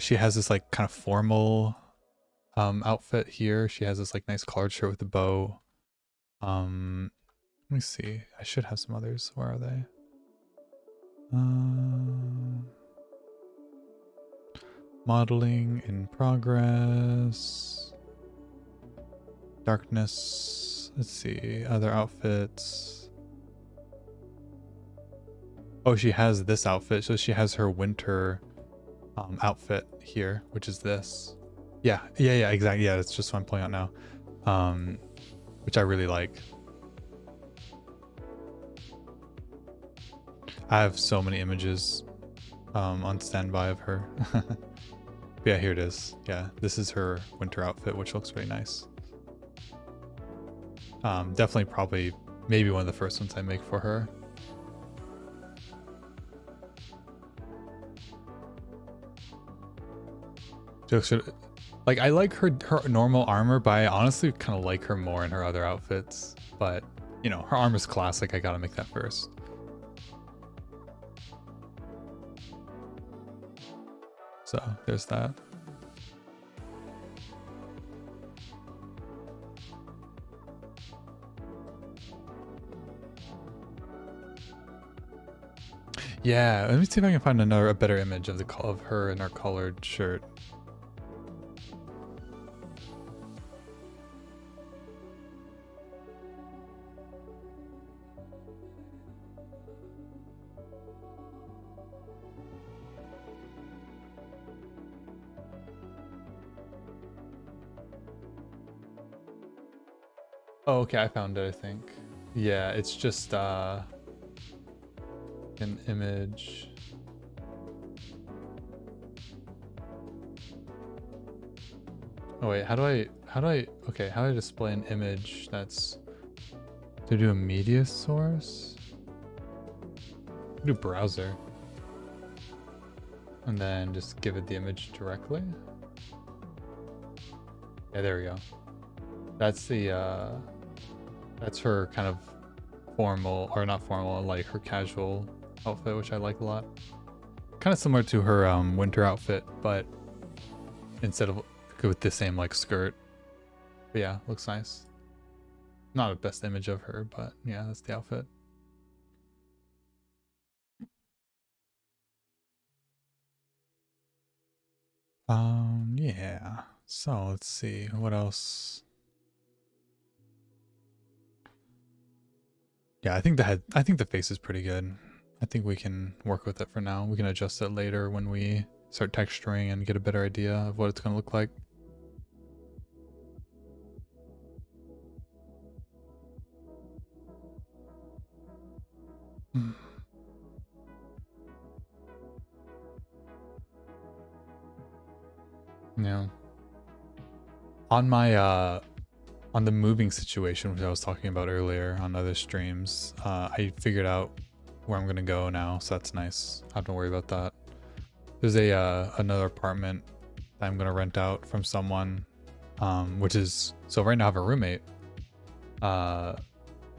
She has this like kind of formal outfit here. She has this like nice collared shirt with a bow. Let me see. I should have some others. Where are they? Modeling in progress. Darkness. Let's see. Other outfits. Oh, she has this outfit. So she has her winter outfit here, which is this. Yeah, exactly. Yeah, that's just what I'm pulling out now. Which I really like. I have so many images on standby of her. Yeah, here it is. Yeah, this is her winter outfit, which looks really nice. Definitely probably maybe one of the first ones I make for her. Like, I like her normal armor, but I honestly kind of like her more in her other outfits. But, you know, her armor's classic. I gotta make that first. So, there's that. Yeah, let me see if I can find a better image of her in her colored shirt. Oh, okay, I found it, I think. Yeah, it's just an image. Oh wait, how do I display an image that's to do a media source? Do browser. And then just give it the image directly. Yeah, there we go. That's the that's her kind of formal, or not formal, like her casual outfit, which I like a lot. Kind of similar to her winter outfit, but instead of with the same like skirt. But yeah, looks nice. Not a best image of her, but yeah, that's the outfit. Yeah. So let's see what else. Yeah, I think the face is pretty good. I think we can work with it for now. We can adjust it later when we start texturing and get a better idea of what it's going to look like. Yeah. On my on the moving situation, which I was talking about earlier on other streams, I figured out where I'm gonna go now, so that's nice. I don't have to worry about that. There's a another apartment that I'm gonna rent out from someone, which is, so right now I have a roommate, but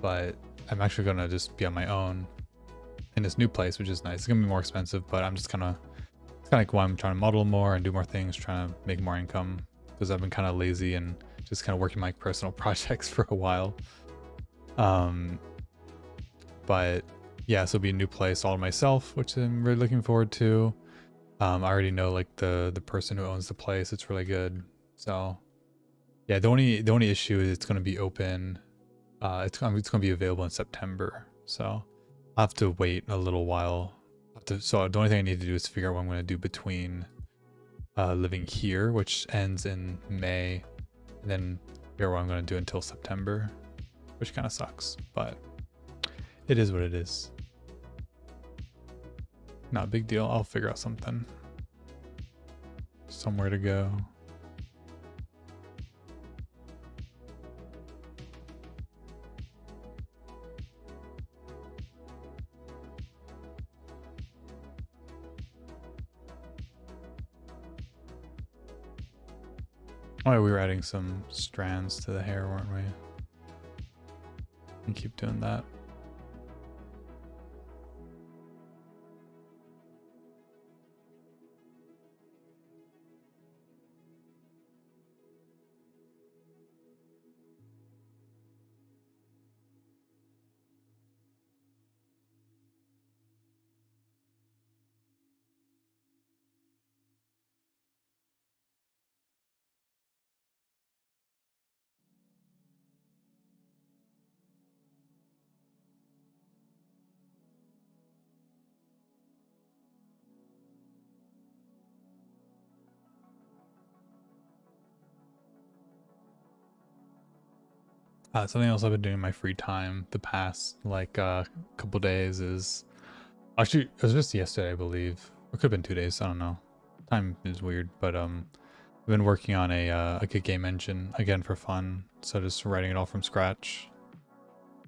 I'm actually gonna just be on my own in this new place, which is nice. It's gonna be more expensive, but I'm just it's kind of like why I'm trying to model more and do more things, trying to make more income, because I've been kind of lazy and just kind of working my personal projects for a while. But yeah, so it'll be a new place all to myself, which I'm really looking forward to. I already know like the person who owns the place. It's really good. So yeah, the only issue is it's going to be open. It's going to be available in September. So I'll have to wait a little while. So the only thing I need to do is figure out what I'm going to do between living here, which ends in May, and then figure out what I'm going to do until September, which kind of sucks, but it is what it is. Not a big deal. I'll figure out something. Somewhere to go. Oh, yeah, we were adding some strands to the hair, weren't we? And keep doing that. Something else I've been doing in my free time the past couple days is actually it was just yesterday, I believe. Or it could have been 2 days. I don't know. Time is weird, but I've been working on a good game engine again for fun. So just writing it all from scratch.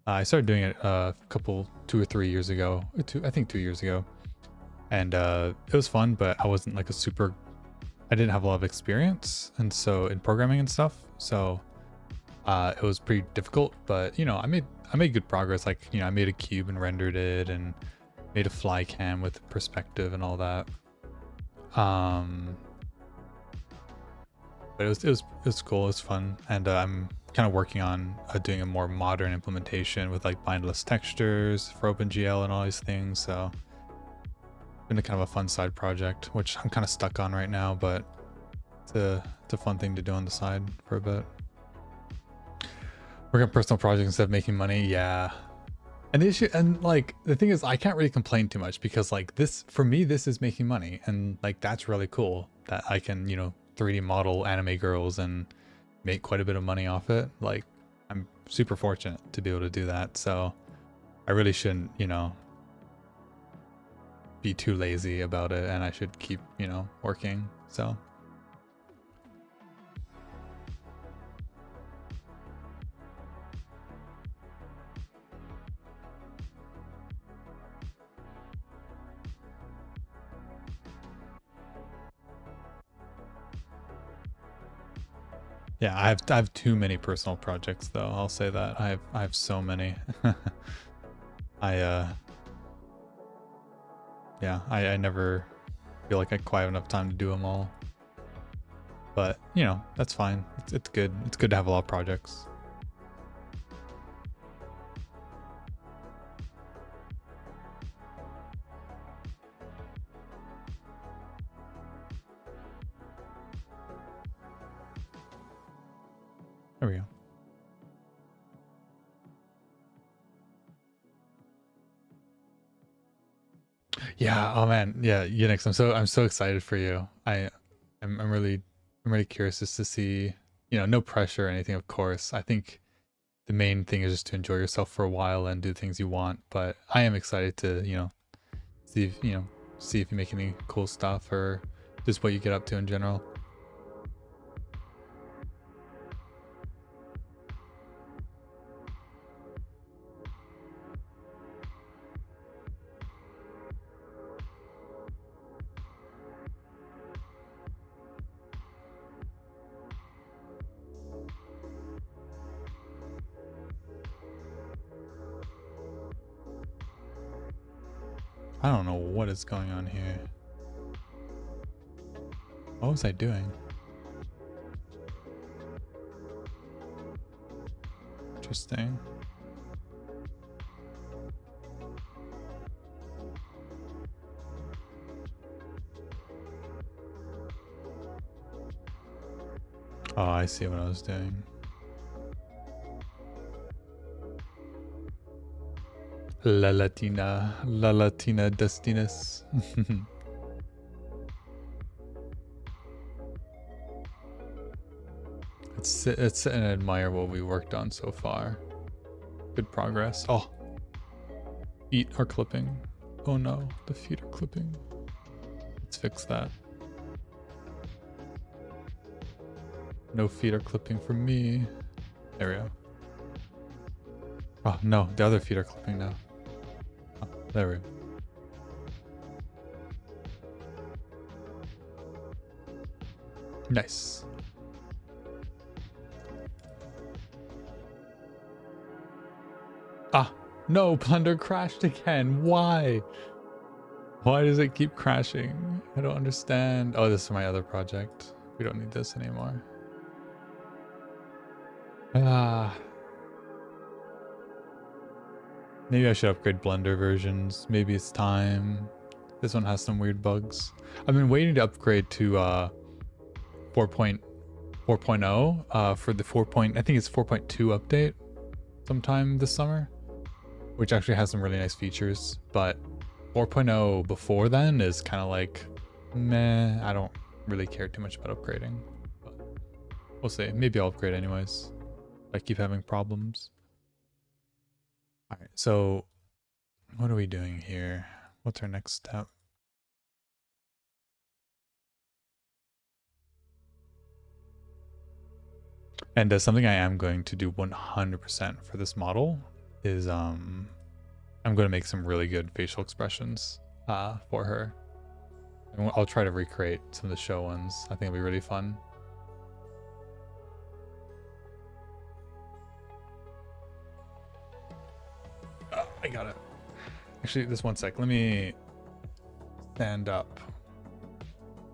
I started doing it 2 or 3 years ago. I think 2 years ago, and it was fun, but I wasn't like I didn't have a lot of experience, and so in programming and stuff. So it was pretty difficult, but you know, I made good progress. Like, you know, I made a cube and rendered it, and made a fly cam with perspective and all that. But it was cool. It was fun, and I'm kind of working on doing a more modern implementation with like bindless textures for OpenGL and all these things. So it's been a kind of a fun side project, which I'm kind of stuck on right now, but it's a fun thing to do on the side for a bit. Working on personal projects instead of making money, yeah. And the issue, and like the thing is, I can't really complain too much because like this, for me, this is making money, and like that's really cool that I can, you know, 3D model anime girls and make quite a bit of money off it. Like, I'm super fortunate to be able to do that. So I really shouldn't, you know, be too lazy about it, and I should keep, you know, working. So. Yeah, I have too many personal projects though. I'll say that. I have so many. I never feel like I quite have enough time to do them all. But, you know, that's fine. It's good. It's good to have a lot of projects. There we go. Yeah, oh man. Yeah, Unix, I'm so excited for you. I'm really curious just to see, you know, no pressure or anything, of course. I think the main thing is just to enjoy yourself for a while and do things you want, but I am excited to, you know, see if you make any cool stuff or just what you get up to in general. I don't know what is going on here. What was I doing? Interesting. Oh, I see what I was doing. La Latina dustiness. It's sit and admire what we worked on so far. Good progress. Oh, feet are clipping. Oh no, the feet are clipping. Let's fix that. No feet are clipping for me. There we go. Oh no, the other feet are clipping now. Oh, there we go. Nice. Ah, no, Blender crashed again. Why? Why does it keep crashing? I don't understand. Oh, this is my other project. We don't need this anymore. Ah. Maybe I should upgrade Blender versions. Maybe it's time. This one has some weird bugs. I've been waiting to upgrade to 4.0 for the I think it's 4.2 update sometime this summer, which actually has some really nice features, but 4.0 before then is kind of like meh. I don't really care too much about upgrading, but we'll see. Maybe I'll upgrade anyways. I keep having problems. All right, so what are we doing here? What's our next step? And something I am going to do 100% for this model is I'm going to make some really good facial expressions for her. I'll try to recreate some of the show ones. I think it'll be really fun. Oh, I got it. Actually, just one sec. Let me stand up.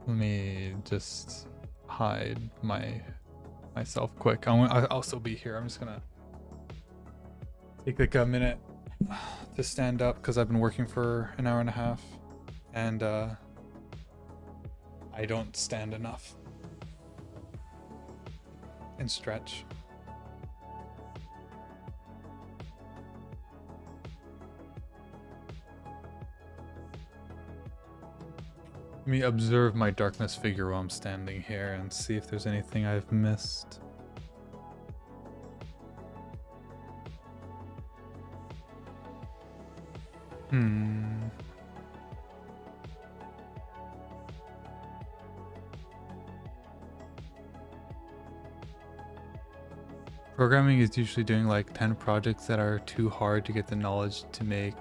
Let me just hide myself quick. I'll still be here. I'm just gonna take like a minute to stand up because I've been working for an hour and a half, and I don't stand enough and stretch. Let me observe my darkness figure while I'm standing here and see if there's anything I've missed. Programming is usually doing like 10 projects that are too hard to get the knowledge to make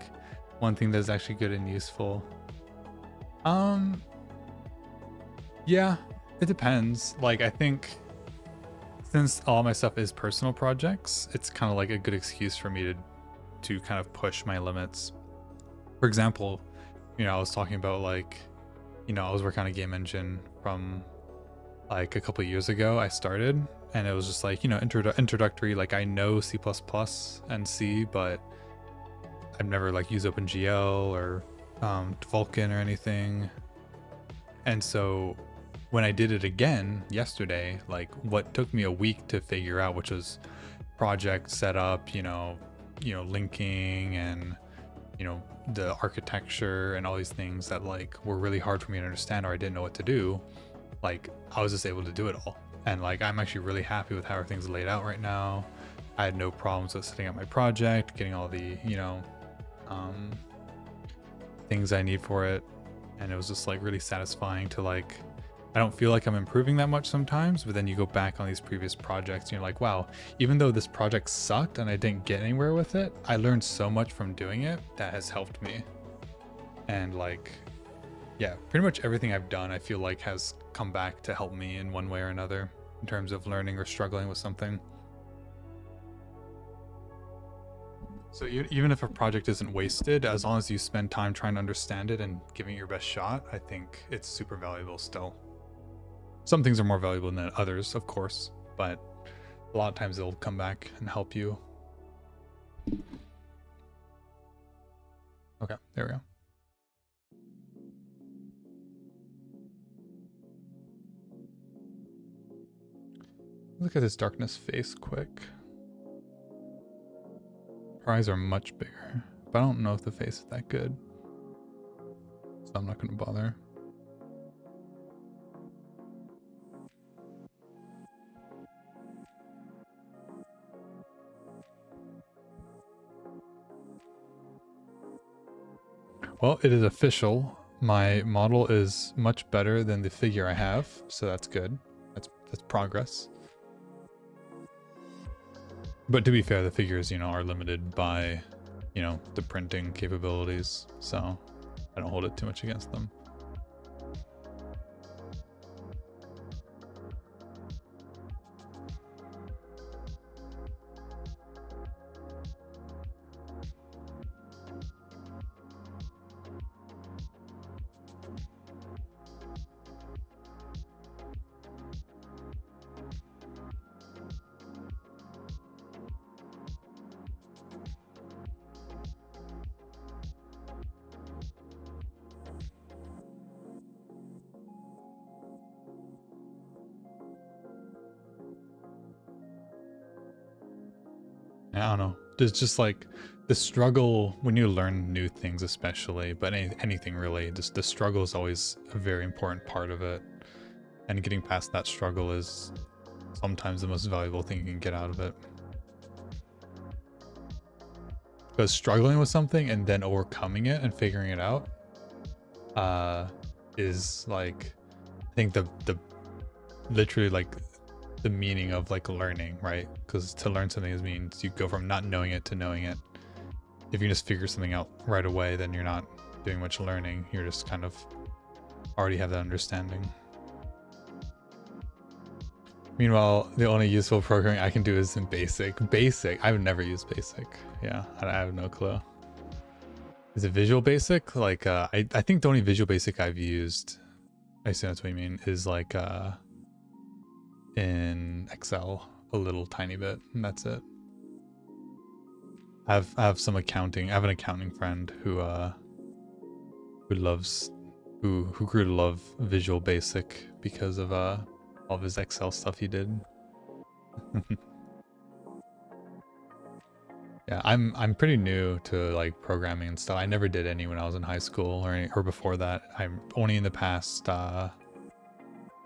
one thing that's actually good and useful. Yeah, it depends. Like, I think since all my stuff is personal projects, it's kind of like a good excuse for me to kind of push my limits. For example, I was talking about like, I was working on a game engine from like a couple of years ago. I started, and it was just like, introductory. Like, I know C++ and C, but I've never like used OpenGL or Vulkan or anything. And so when I did it again yesterday, like what took me a week to figure out, which was project setup, linking and, the architecture and all these things that like were really hard for me to understand or I didn't know what to do. Like, I was just able to do it all. And like, I'm actually really happy with how everything's laid out right now. I had no problems with setting up my project, getting all the, things I need for it. And it was just like really satisfying to like, I don't feel like I'm improving that much sometimes, but then you go back on these previous projects and you're like, wow, even though this project sucked and I didn't get anywhere with it, I learned so much from doing it that has helped me. And like, yeah, pretty much everything I've done, I feel like has come back to help me in one way or another in terms of learning or struggling with something. So even if a project isn't wasted, as long as you spend time trying to understand it and giving it your best shot, I think it's super valuable still. Some things are more valuable than others, of course, but a lot of times it'll come back and help you. Okay, there we go. Look at this darkness face quick. Her eyes are much bigger, but I don't know if the face is that good. So I'm not going to bother. Well, it is official. My model is much better than the figure I have, so that's good. That's progress. But to be fair, the figures, you know, are limited by, you know, the printing capabilities, so I don't hold it too much against them. I don't know. There's just like the struggle when you learn new things, especially, but anything really, just the struggle is always a very important part of it. And getting past that struggle is sometimes the most valuable thing you can get out of it. Because struggling with something and then overcoming it and figuring it out is like, I think the literally like the meaning of like learning, right? Because to learn something means you go from not knowing it to knowing it. If you just figure something out right away, then you're not doing much learning. You're just kind of already have that understanding. Meanwhile, the only useful programming I can do is in Basic. Basic? I've never used Basic. Yeah, I have no clue. Is it Visual Basic? Like, I think the only Visual Basic I've used, I assume that's what you mean, is like in Excel a little tiny bit, and that's it. I have some accounting. I have an accounting friend who grew to love Visual Basic because of all of his Excel stuff he did. Yeah, I'm pretty new to like programming and stuff. I never did any when I was in high school or before that. I'm only in the past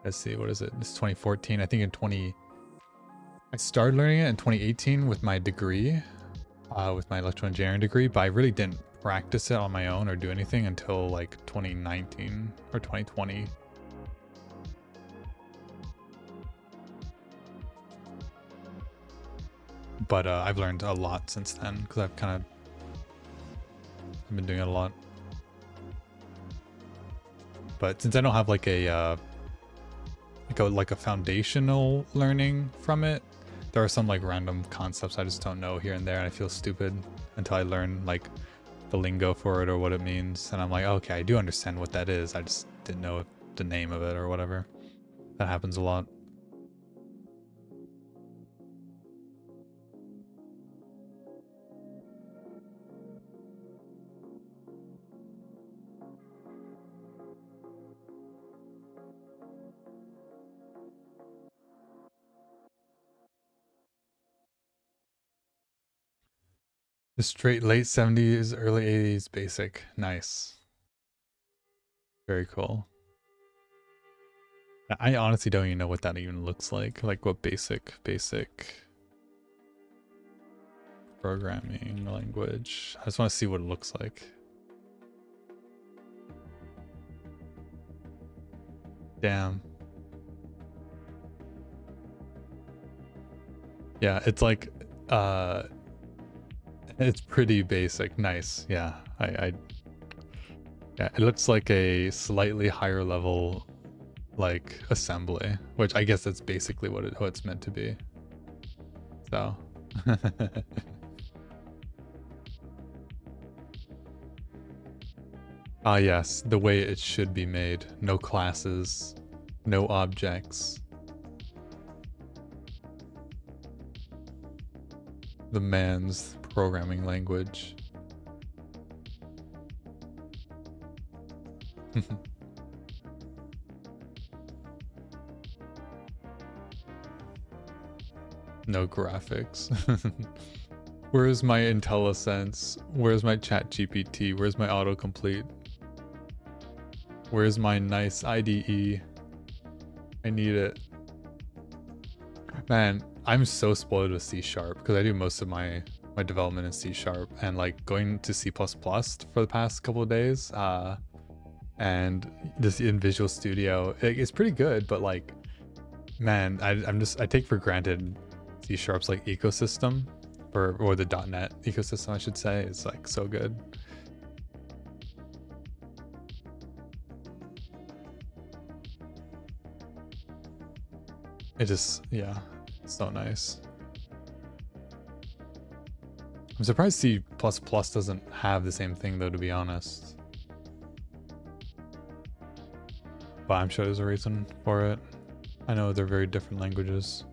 let's see, what is it? It's 2014. I think I started learning it in 2018 with my degree, with my electrical engineering degree, but I really didn't practice it on my own or do anything until like 2019 or 2020. But I've learned a lot since then because I've been doing it a lot. But since I don't have like a foundational learning from it, there are some like random concepts I just don't know here and there, and I feel stupid until I learn like the lingo for it or what it means, and I'm like, okay, I do understand what that is. I just didn't know the name of it or whatever. That happens a lot. The straight late 70s, early 80s basic. Nice. Very cool. I honestly don't even know what that even looks like. Like what basic programming language. I just want to see what it looks like. Damn. Yeah, it's like it's pretty basic. Nice. Yeah. Yeah, it looks like a slightly higher level like assembly, which I guess that's basically what it's meant to be. So ah yes, the way it should be made. No classes, no objects. The man's programming language. No graphics. Where's my IntelliSense? Where's my ChatGPT? Where's my autocomplete? Where's my nice IDE? I need it. Man, I'm so spoiled with C# because I do most of my development in C#, and like going to C++ for the past couple of days, and just in Visual Studio, it's pretty good, but like, man, I take for granted C#'s like ecosystem, or the .NET ecosystem, I should say. It's like so good. It just, yeah, it's so nice. I'm surprised C++ doesn't have the same thing though, to be honest. But I'm sure there's a reason for it. I know they're very different languages.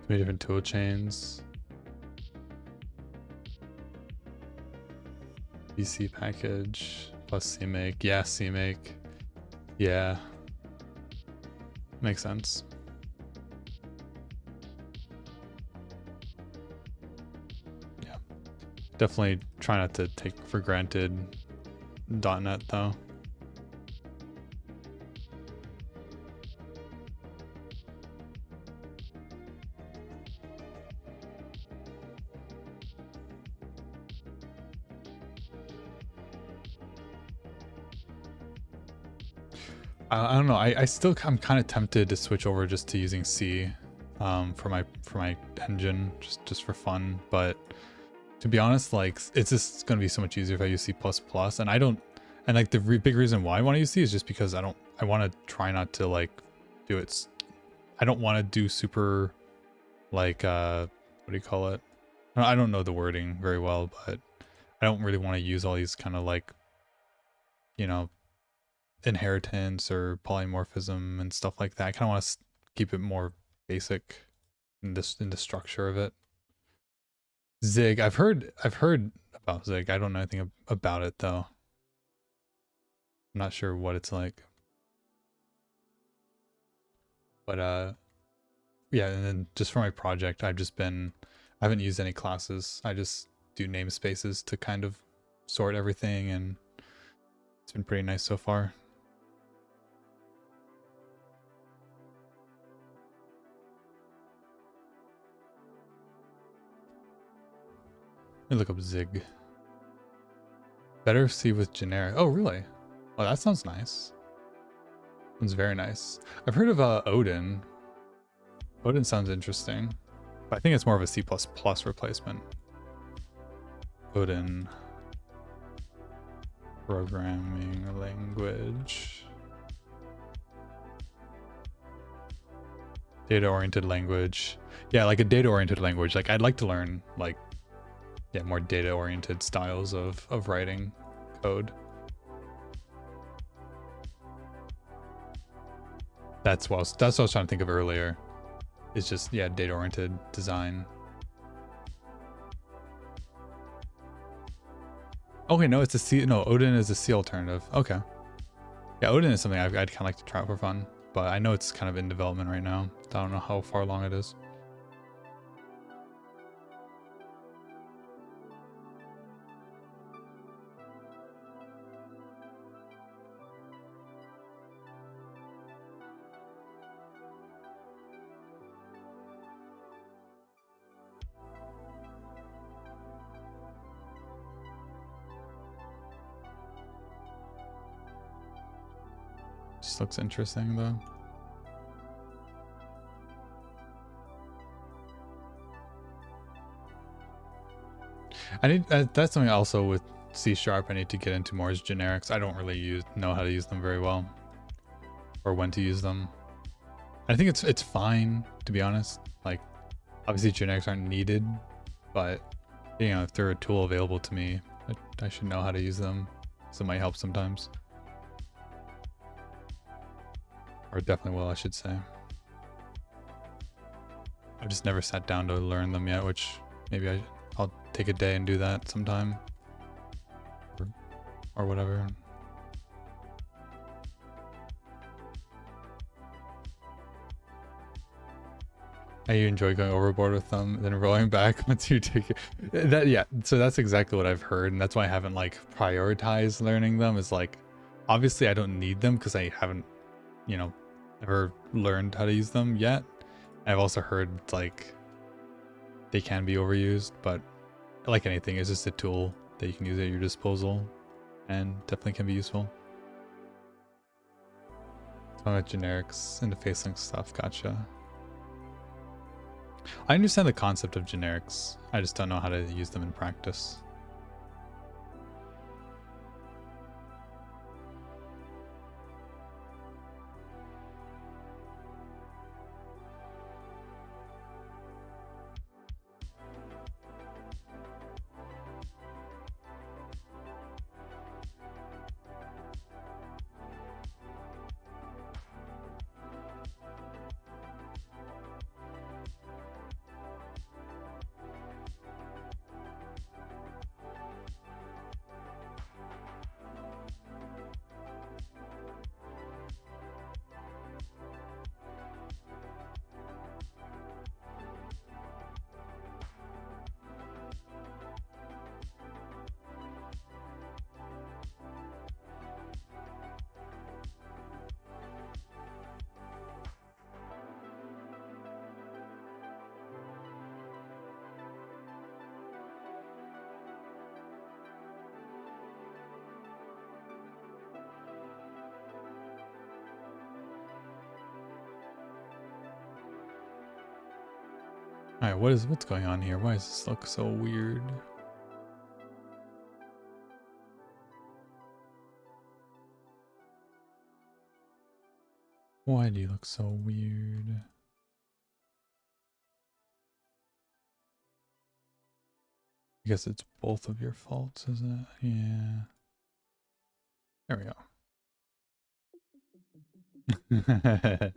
Many different tool chains. BC package plus CMake. Yeah, CMake. Yeah. Makes sense. Yeah. Definitely try not to take for granted .NET though. I don't know. I'm kind of tempted to switch over just to using C, for my engine, just for fun. But to be honest, like it's just gonna be so much easier if I use C++. And I don't, and like the big reason why I want to use C is just because I want to try not to like do it. I don't want to do super, like what do you call it? I don't know the wording very well, but I don't really want to use all these kind of like, you know, inheritance or polymorphism and stuff like that. I kind of want to keep it more basic in the structure of it. Zig, I've heard about Zig. I don't know anything about it though. I'm not sure what it's like. But yeah, and then just for my project, I haven't used any classes. I just do namespaces to kind of sort everything, and it's been pretty nice so far. Let me look up Zig. Better C with generic. Oh, really? Oh, that sounds nice. Sounds very nice. I've heard of Odin. Odin sounds interesting. But I think it's more of a C++ replacement. Odin. Programming language. Data-oriented language. Yeah, like a data-oriented language. Like I'd like to learn like, yeah, more data-oriented styles of writing code. That's what I was trying to think of earlier. It's just, yeah, data-oriented design. Okay, no, it's a C. No, Odin is a C alternative. Okay. Yeah, Odin is something I'd kind of like to try for fun, but I know it's kind of in development right now. I don't know how far along it is. Just looks interesting though. I need that's something also with C# I need to get into more is generics. I don't really know how to use them very well, or when to use them. I think it's fine, to be honest. Like, obviously generics aren't needed, but you know, if they're a tool available to me, I should know how to use them. So it might help sometimes. Or definitely will, I should say. I've just never sat down to learn them yet, which maybe I'll take a day and do that sometime. Or whatever. You enjoy going overboard with them, then rolling back once you take it. Yeah, so that's exactly what I've heard, and that's why I haven't like prioritized learning them. Is like, obviously I don't need them because I haven't, you know, ever learned how to use them yet. I've also heard like they can be overused, but like anything, it's just a tool that you can use at your disposal, and definitely can be useful. So with generics into facelink stuff, gotcha. I understand the concept of generics. I just don't know how to use them in practice. Alright, what's going on here? Why does this look so weird? Why do you look so weird? I guess it's both of your faults, is it? Yeah. There we go.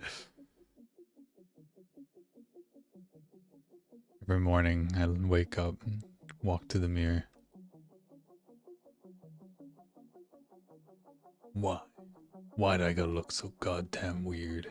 Every morning I wake up and walk to the mirror. Why? Why do I gotta look so goddamn weird?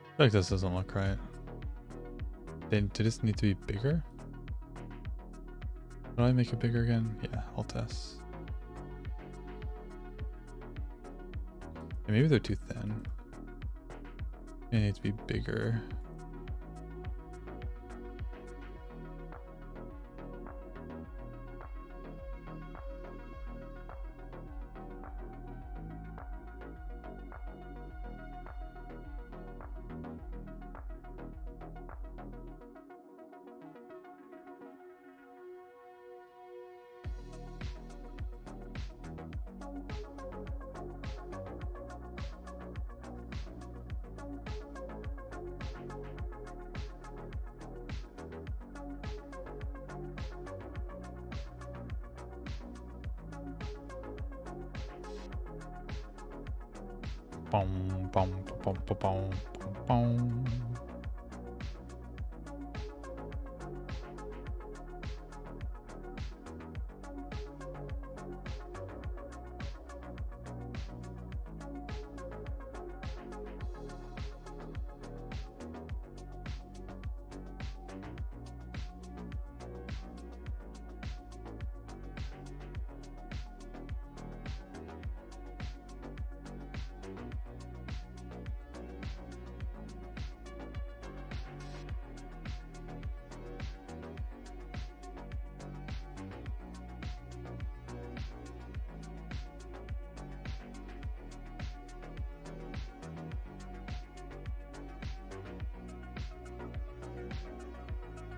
I feel like this doesn't look right. Did this need to be bigger? How do I make it bigger again? Yeah, Alt S. Yeah, maybe they're too thin. It needs to be bigger. Boom, boom, boom, boom, boom, boom.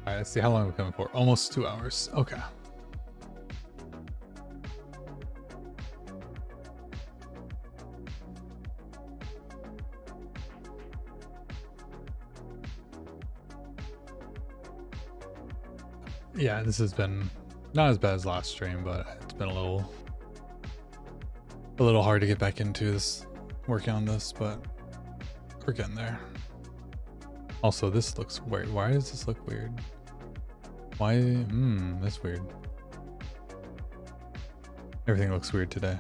All right, let's see how long we're coming for. Almost 2 hours. Okay. Yeah, this has been not as bad as last stream, but it's been a little hard to get back into this, working on this, but we're getting there. Also, this looks weird. Why does this look weird? Why? That's weird. Everything looks weird today.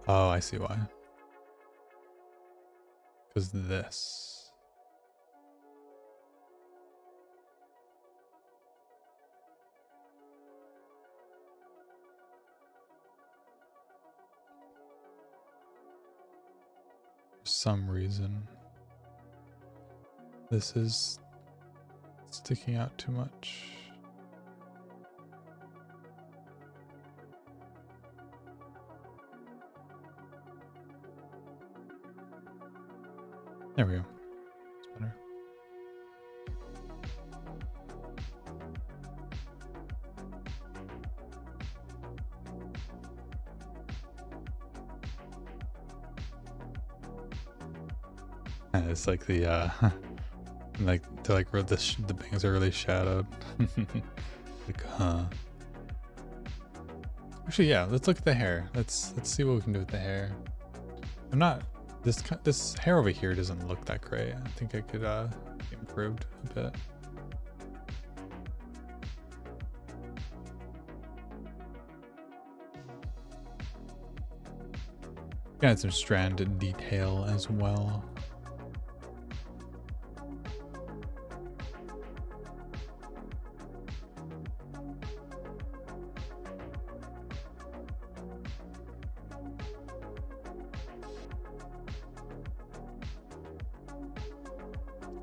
Oh, I see why. Because this. For some reason, this is sticking out too much. There we go. It's better. And it's like the like they're like the bangs are really shadowed. Like, actually, yeah. Let's look at the hair. Let's see what we can do with the hair. I'm not. This hair over here doesn't look that great. I think I could be improved a bit. Got some strand detail as well.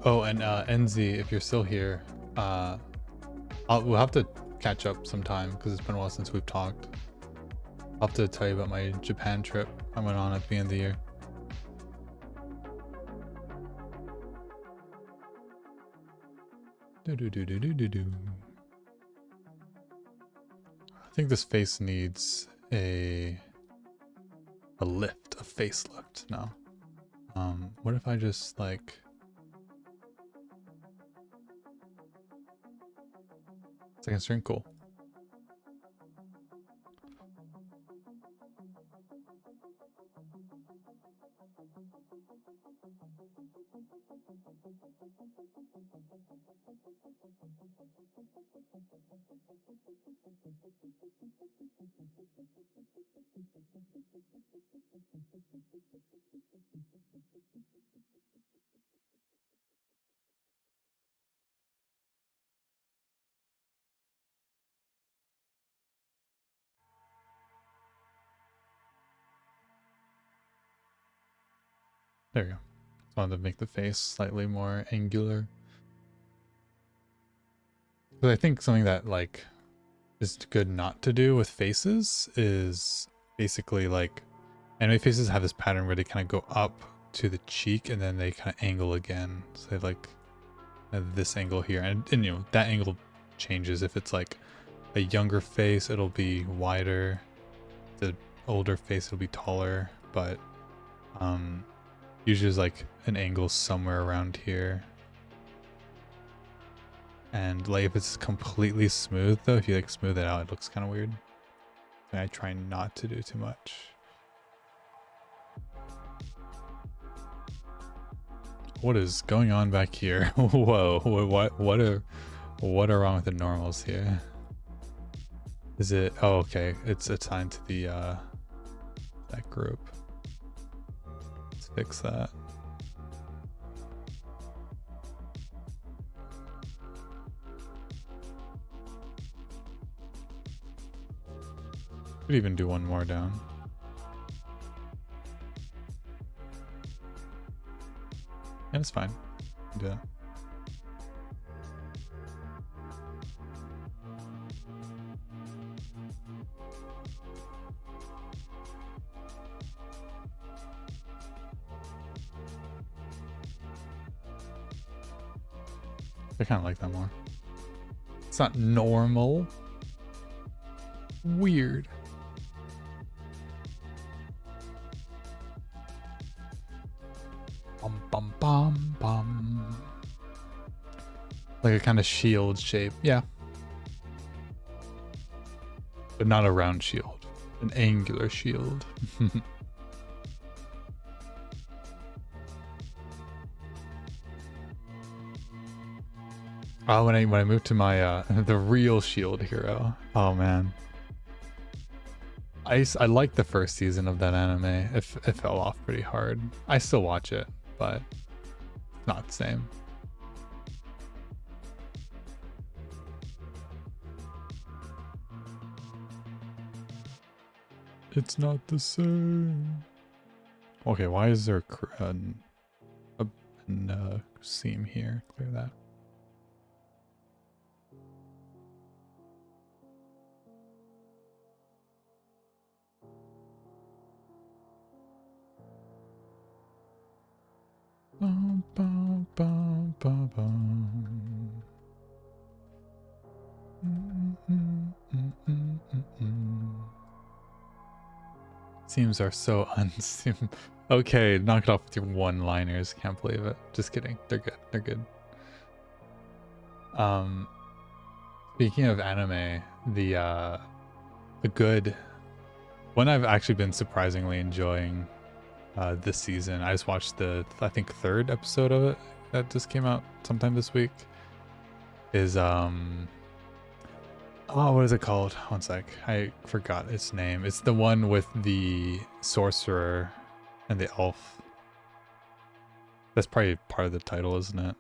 Oh, and NZ, if you're still here, we'll have to catch up sometime because it's been a while since we've talked. I'll have to tell you about my Japan trip I went on at the end of the year. I think this face needs a lift, a facelift now. What if I just like second string? Cool. There we go. Just wanted to make the face slightly more angular. But I think something that like is good not to do with faces is basically like anime faces have this pattern where they kind of go up to the cheek and then they kind of angle again. So they have like this angle here, and you know that angle changes. If it's like a younger face, it'll be wider. The older face, it'll be taller. But usually there's like an angle somewhere around here. And like if it's completely smooth though, if you like smooth it out, it looks kind of weird. And I try not to do too much. What is going on back here? Whoa, what are wrong with the normals here? Is it, oh okay, it's assigned to the that group. Let's fix that. Could even do one more down. And it's fine. Do that. I kind of like that more. It's not normal. Weird. Bum bum bum bum. Like a kind of shield shape, yeah. But not a round shield, an angular shield. Oh, when I moved to my the real shield hero. Oh man, I liked the first season of that anime. It fell off pretty hard. I still watch it, but it's not the same. It's not the same. Okay, why is there a seam here? Clear that. Bum, bum, bum, bum, bum. Seams are so unseam. Okay, knock it off with your one-liners. Can't believe it. Just kidding. They're good. They're good. Speaking of anime, the good one I've actually been surprisingly enjoying this season. I just watched the I think 3rd episode of it that just came out sometime this week. Is oh, what is it called? One sec. I forgot its name. It's the one with the sorcerer and the elf. That's probably part of the title, isn't it?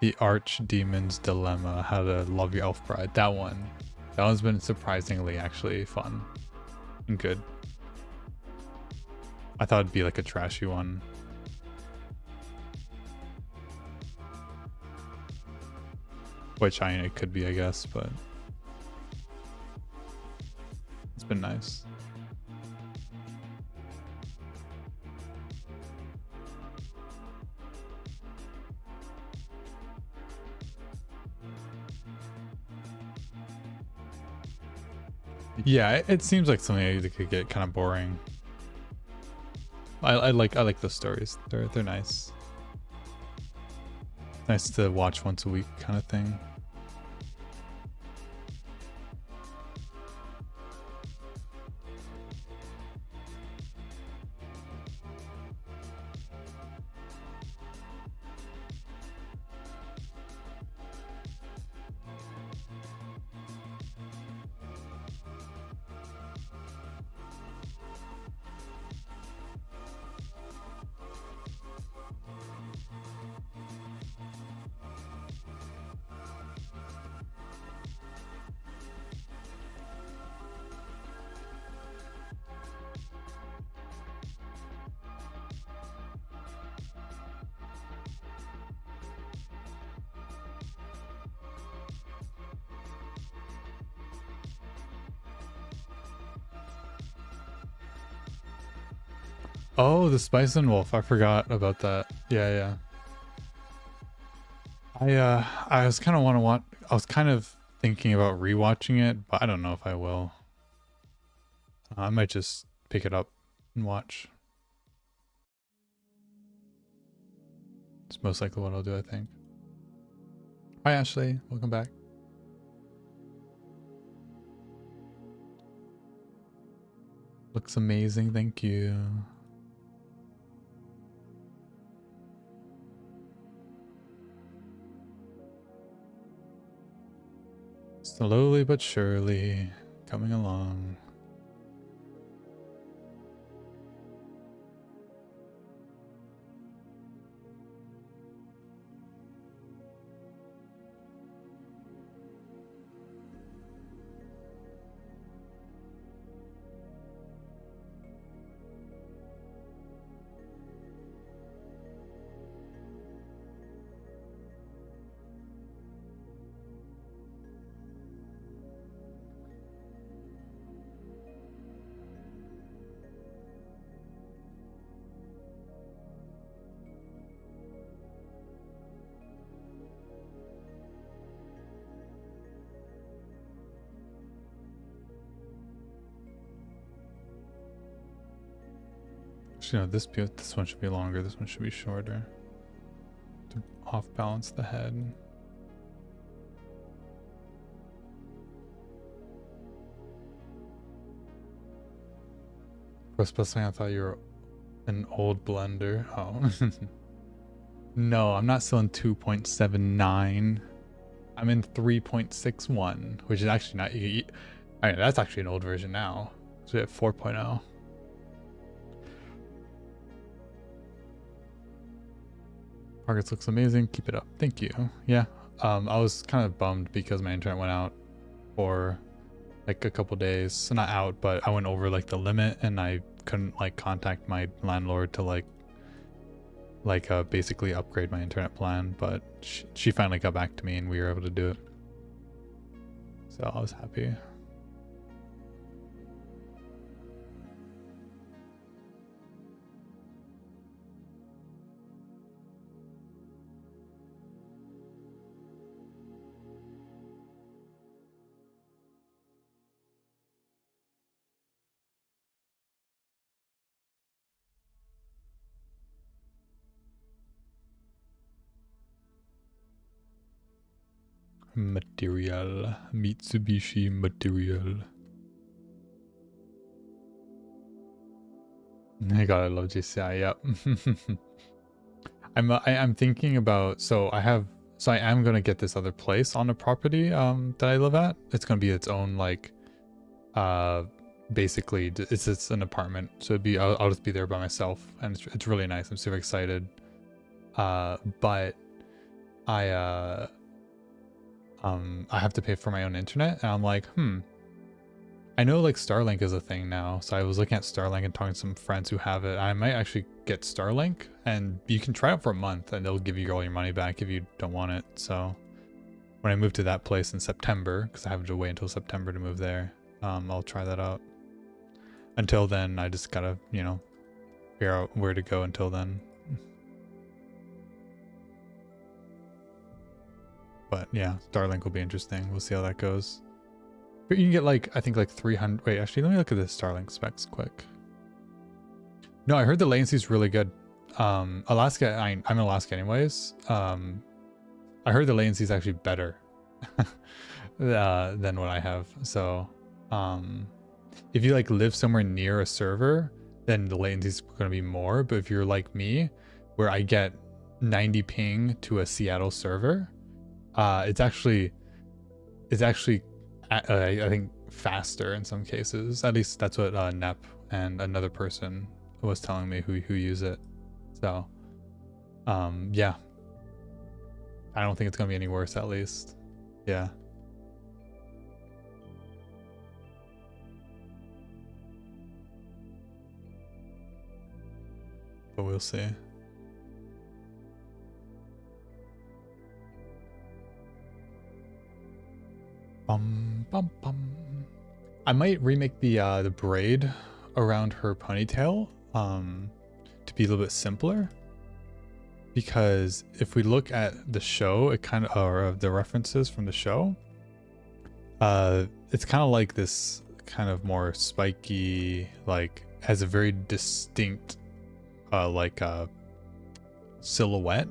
The Archdemon's Dilemma, How to Love Your Elf Bride. That one. That one's been surprisingly actually fun and good. I thought it'd be like a trashy one. Which it could be, I guess, but it's been nice. Yeah, it seems like something that could get kind of boring. I like those stories. They're nice. Nice to watch once a week kind of thing. Oh, the Spice and Wolf. I forgot about that. Yeah, yeah. I was kind of want to watch. I was kind of thinking about rewatching it, but I don't know if I will. I might just pick it up and watch. It's most likely what I'll do, I think. Hi, Ashley. Welcome back. Looks amazing. Thank you. Slowly but surely coming along. Actually, no, this one should be longer. This one should be shorter to off balance the head. For specifying, I thought you were an old blender. Oh. No, I'm not still in 2.79. I'm in 3.61, which is actually not. I mean, that's actually an old version now. So we have 4.0. Progress looks amazing. Keep it up. Thank you. Yeah. I was kind of bummed because my internet went out for like a couple days. So not out, but I went over like the limit and I couldn't like contact my landlord to like basically upgrade my internet plan, but she finally got back to me and we were able to do it. So I was happy. Material. Mitsubishi material. I gotta love JCI, yep. I'm thinking about, so I am gonna get this other place on the property that I live at. It's gonna be its own like basically it's an apartment, so I'll just be there by myself, and it's really nice. I'm super excited. But I have to pay for my own internet, and I'm like, I know like Starlink is a thing now, so I was looking at Starlink and talking to some friends who have it. I might actually get Starlink, and you can try it for a month and they'll give you all your money back if you don't want it. So when I move to that place in September, because I have to wait until September to move there, I'll try that out. Until then, I just gotta, you know, figure out where to go until then. But yeah, Starlink will be interesting. We'll see how that goes. But you can get like, I think like 300. Wait, actually, let me look at the Starlink specs quick. No, I heard the latency is really good. Alaska, I'm in Alaska anyways. I heard the latency is actually better than what I have. So, if you like live somewhere near a server, then the latency is going to be more. But if you're like me, where I get 90 ping to a Seattle server, it's actually I think faster in some cases. At least that's what Nep and another person was telling me who use it. So yeah, I don't think it's gonna be any worse, at least. Yeah. But we'll see. Bum bum bum. I might remake the braid around her ponytail to be a little bit simpler, because if we look at the show, it kind of, or the references from the show, it's kind of like this kind of more spiky, like has a very distinct silhouette,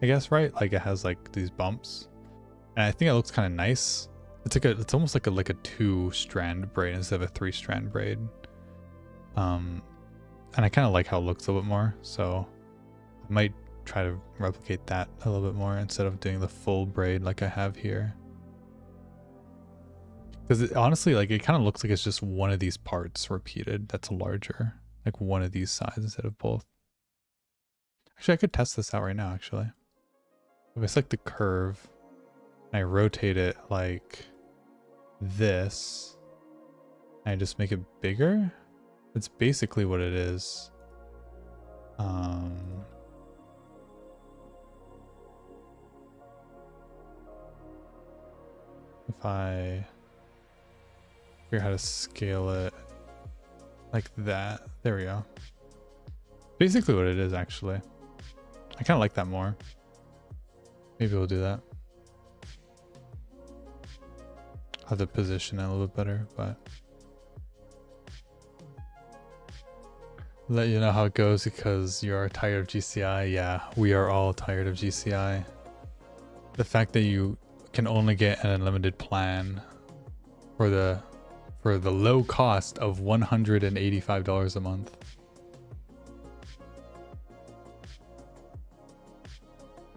I guess, right? Like it has like these bumps, and I think it looks kind of nice. It's almost like a 2-strand braid instead of a 3-strand braid. And I kind of like how it looks a little bit more, so I might try to replicate that a little bit more instead of doing the full braid like I have here. Because honestly, like it kind of looks like it's just one of these parts repeated that's larger, like one of these sides instead of both. Actually, I could test this out right now, actually. If I select the curve and I rotate it like this, and I just make it bigger, that's basically what it is. If I figure out how to scale it like that, there we go. Basically what it is, actually. I kind of like that more. Maybe we'll do that. I'll have to position it a little bit better, but let you know how it goes because you are tired of GCI. Yeah, we are all tired of GCI. The fact that you can only get an unlimited plan for the low cost of $185 a month.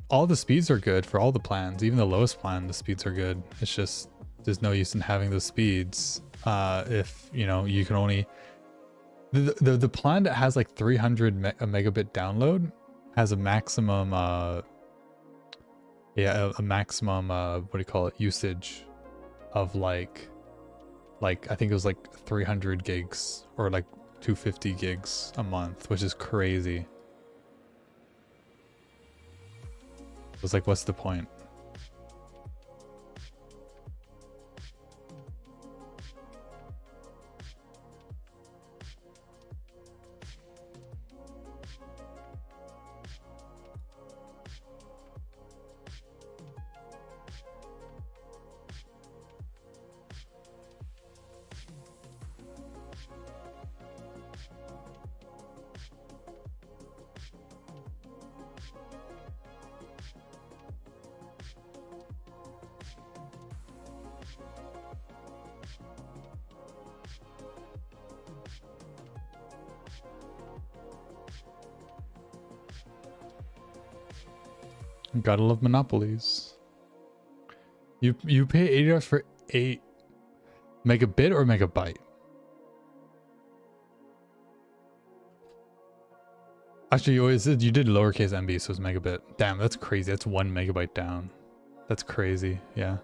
All the speeds are good for all the plans. Even the lowest plan, the speeds are good. It's just there's no use in having the speeds if you know you can only the plan that has like 300 megabit download has a maximum a maximum what do you call it, usage of like I think it was like 300 gigs or like 250 gigs a month, which is crazy. It was like, what's the point? Gotta love monopolies. You pay $80 for 8 megabit or megabyte? Actually, you did lowercase MB, so it's megabit. Damn, that's crazy. That's 1 megabyte down. That's crazy. Yeah.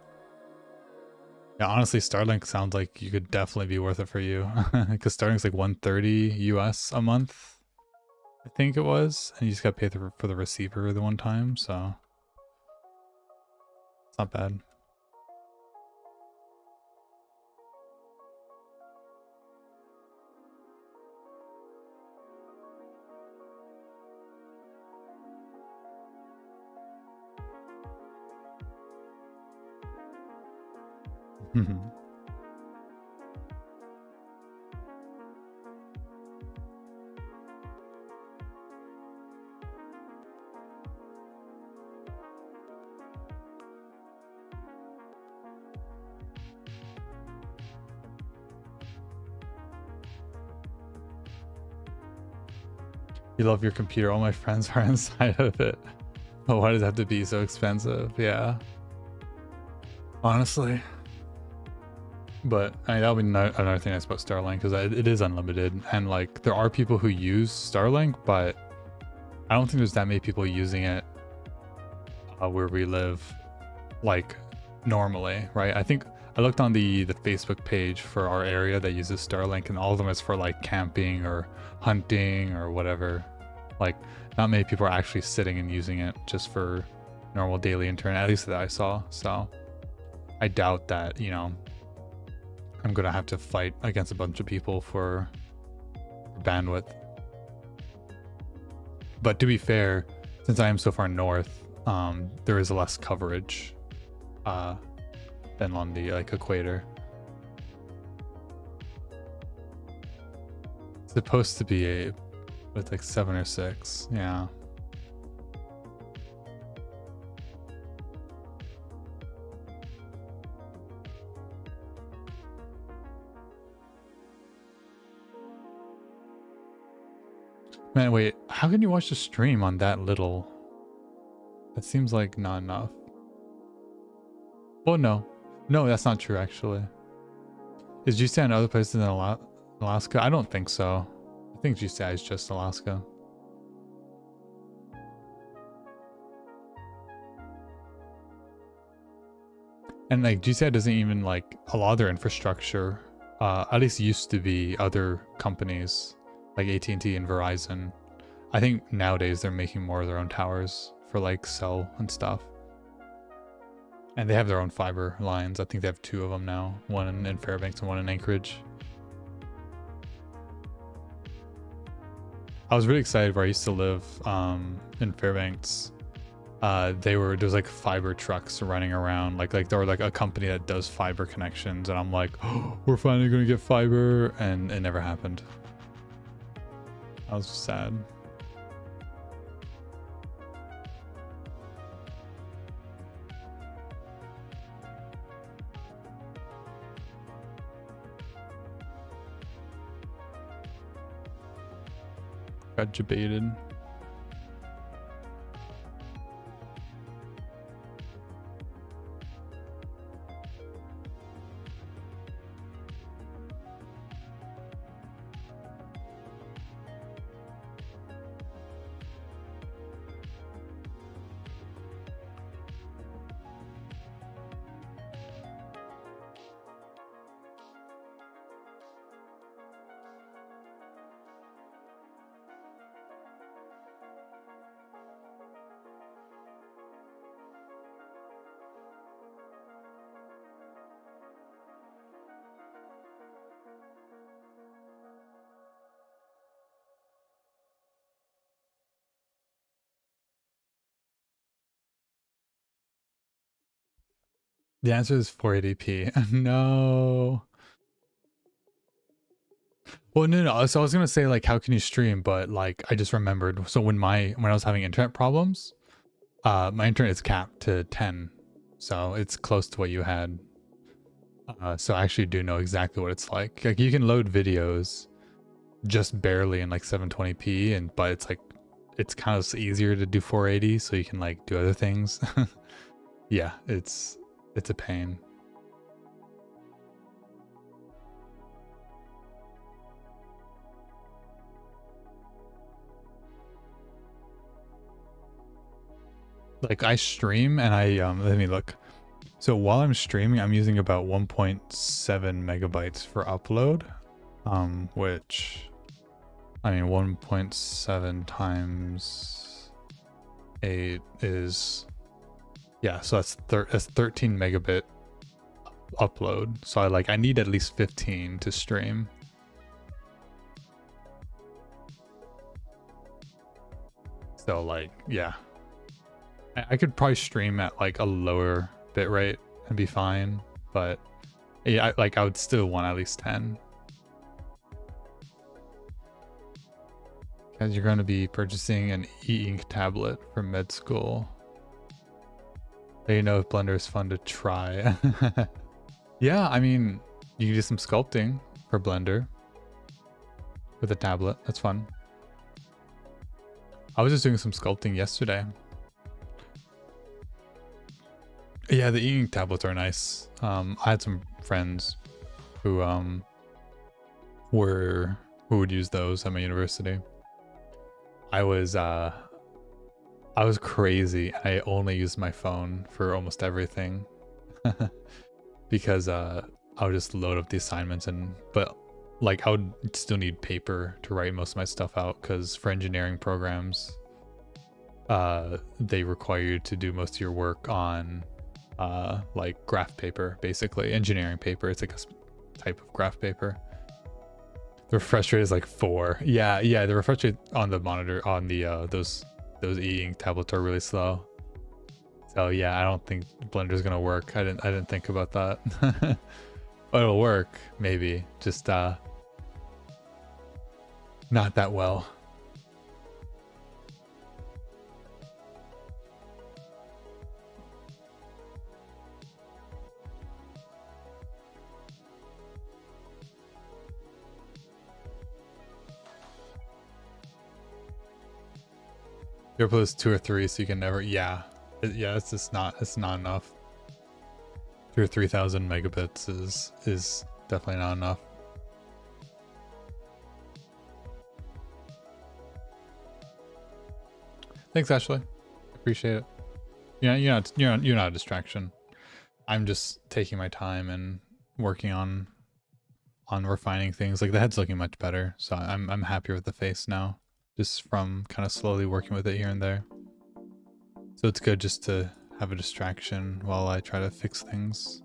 Yeah, honestly, Starlink sounds like you could definitely be worth it for you. Because Starlink's like $130 US a month. I think it was, and you just got paid for the receiver the one time, so it's not bad. You love your computer. All my friends are inside of it. But why does it have to be so expensive? Yeah. Honestly. But I mean, that'll be another thing I about Starlink, because it is unlimited. And like, there are people who use Starlink, but I don't think there's that many people using it where we live, like, normally, right? I think I looked on the Facebook page for our area that uses Starlink, and all of them is for like camping or hunting or whatever. Like, not many people are actually sitting and using it just for normal daily internet, at least that I saw. So I doubt that, you know, I'm gonna have to fight against a bunch of people for bandwidth. But to be fair, since I am so far north, there is less coverage than on the like equator. It's supposed to be with like 7 or 6, yeah. Man, wait, how can you watch the stream on that little? That seems like not enough. Oh no. No, that's not true actually. Is GCI in other places than Alaska? I don't think so. I think GCI is just Alaska. And like GCI doesn't even like a lot of their infrastructure, at least used to be other companies like AT&T and Verizon. I think nowadays they're making more of their own towers for like cell and stuff. And they have their own fiber lines. I think they have 2 of them now. One in Fairbanks and one in Anchorage. I was really excited where I used to live in Fairbanks. There was like fiber trucks running around. Like there were like a company that does fiber connections. And I'm like, oh, we're finally going to get fiber. And it never happened. I was sad. Got debated. The answer is 480p. No. Well, no. So I was gonna say like, how can you stream? But like, I just remembered. So when I was having internet problems, my internet is capped to 10, so it's close to what you had. So I actually do know exactly what it's like. Like you can load videos just barely in like 720p, and but it's like it's kind of easier to do 480, so you can like do other things. Yeah, it's a pain. Like I stream and I let me look. So while I'm streaming, I'm using about 1.7 megabytes for upload, which I mean 1.7 times 8 is, yeah, so that's 13 megabit upload. So I need at least 15 to stream. So like, yeah, I could probably stream at like a lower bit rate and be fine, but yeah, I would still want at least 10. Because you're going to be purchasing an e-ink tablet for med school. Let you know if Blender is fun to try. Yeah, I mean, you can do some sculpting for Blender with a tablet. That's fun. I was just doing some sculpting yesterday. Yeah, the e-ink tablets are nice. I had some friends who would use those at my university. I was crazy. I only used my phone for almost everything. Because I would just load up the assignments, but like I would still need paper to write most of my stuff out, because for engineering programs they require you to do most of your work on like graph paper, basically engineering paper. It's like a type of graph paper. The refresh rate is like 4. Yeah, the refresh rate on the monitor on the those e-ink tablets are really slow. So yeah, I don't think Blender's gonna work. I didn't think about that. But it'll work, maybe, just not that well. Your plus 2 or 3, so you can never. Yeah, yeah. It's just not. It's not enough. 2 or 3,000 megabits is definitely not enough. Thanks, Ashley. Appreciate it. You're not a distraction. I'm just taking my time and working on refining things. Like the head's looking much better, so I'm happier with the face now, just from kind of slowly working with it here and there. So it's good just to have a distraction while I try to fix things.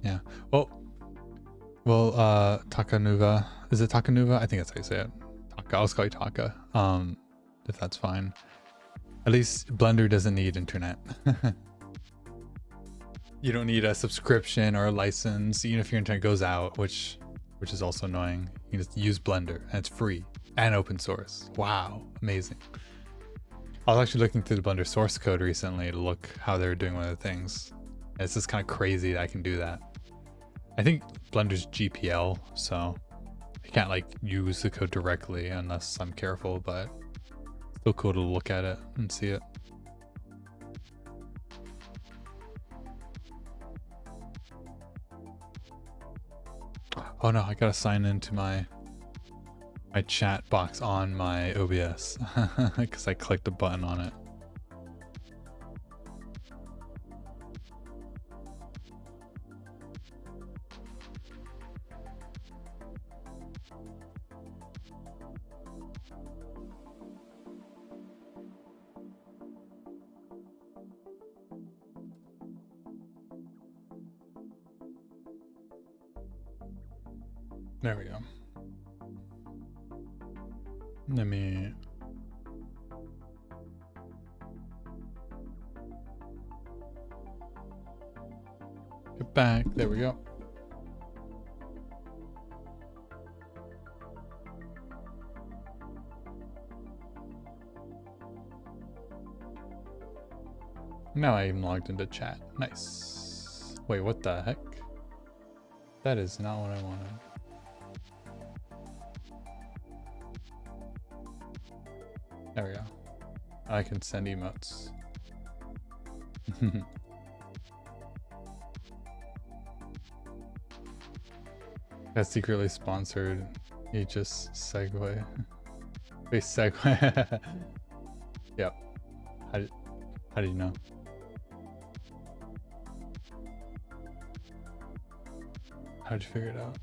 Yeah. Well, Takanuva. Is it Takanuva? I think that's how you say it. Taka. I'll call you Taka. If that's fine. At least Blender doesn't need internet. You don't need a subscription or a license, even if your internet goes out, which is also annoying. You can just use Blender and it's free and open source. Wow, amazing. I was actually looking through the Blender source code recently to look how they're doing one of the things. And it's just kind of crazy that I can do that. I think Blender's GPL, so I can't like use the code directly unless I'm careful, but still cool to look at it and see it. Oh no, I gotta sign into my chat box on my OBS because I clicked a button on it. There we go. Let me... get back. There we go. Now I am logged into chat. Nice. Wait, what the heck? That is not what I wanted. There we go. I can send emotes. That's secretly sponsored. You just segue. Wait, segue. Yep. How do you know? How'd you figure it out?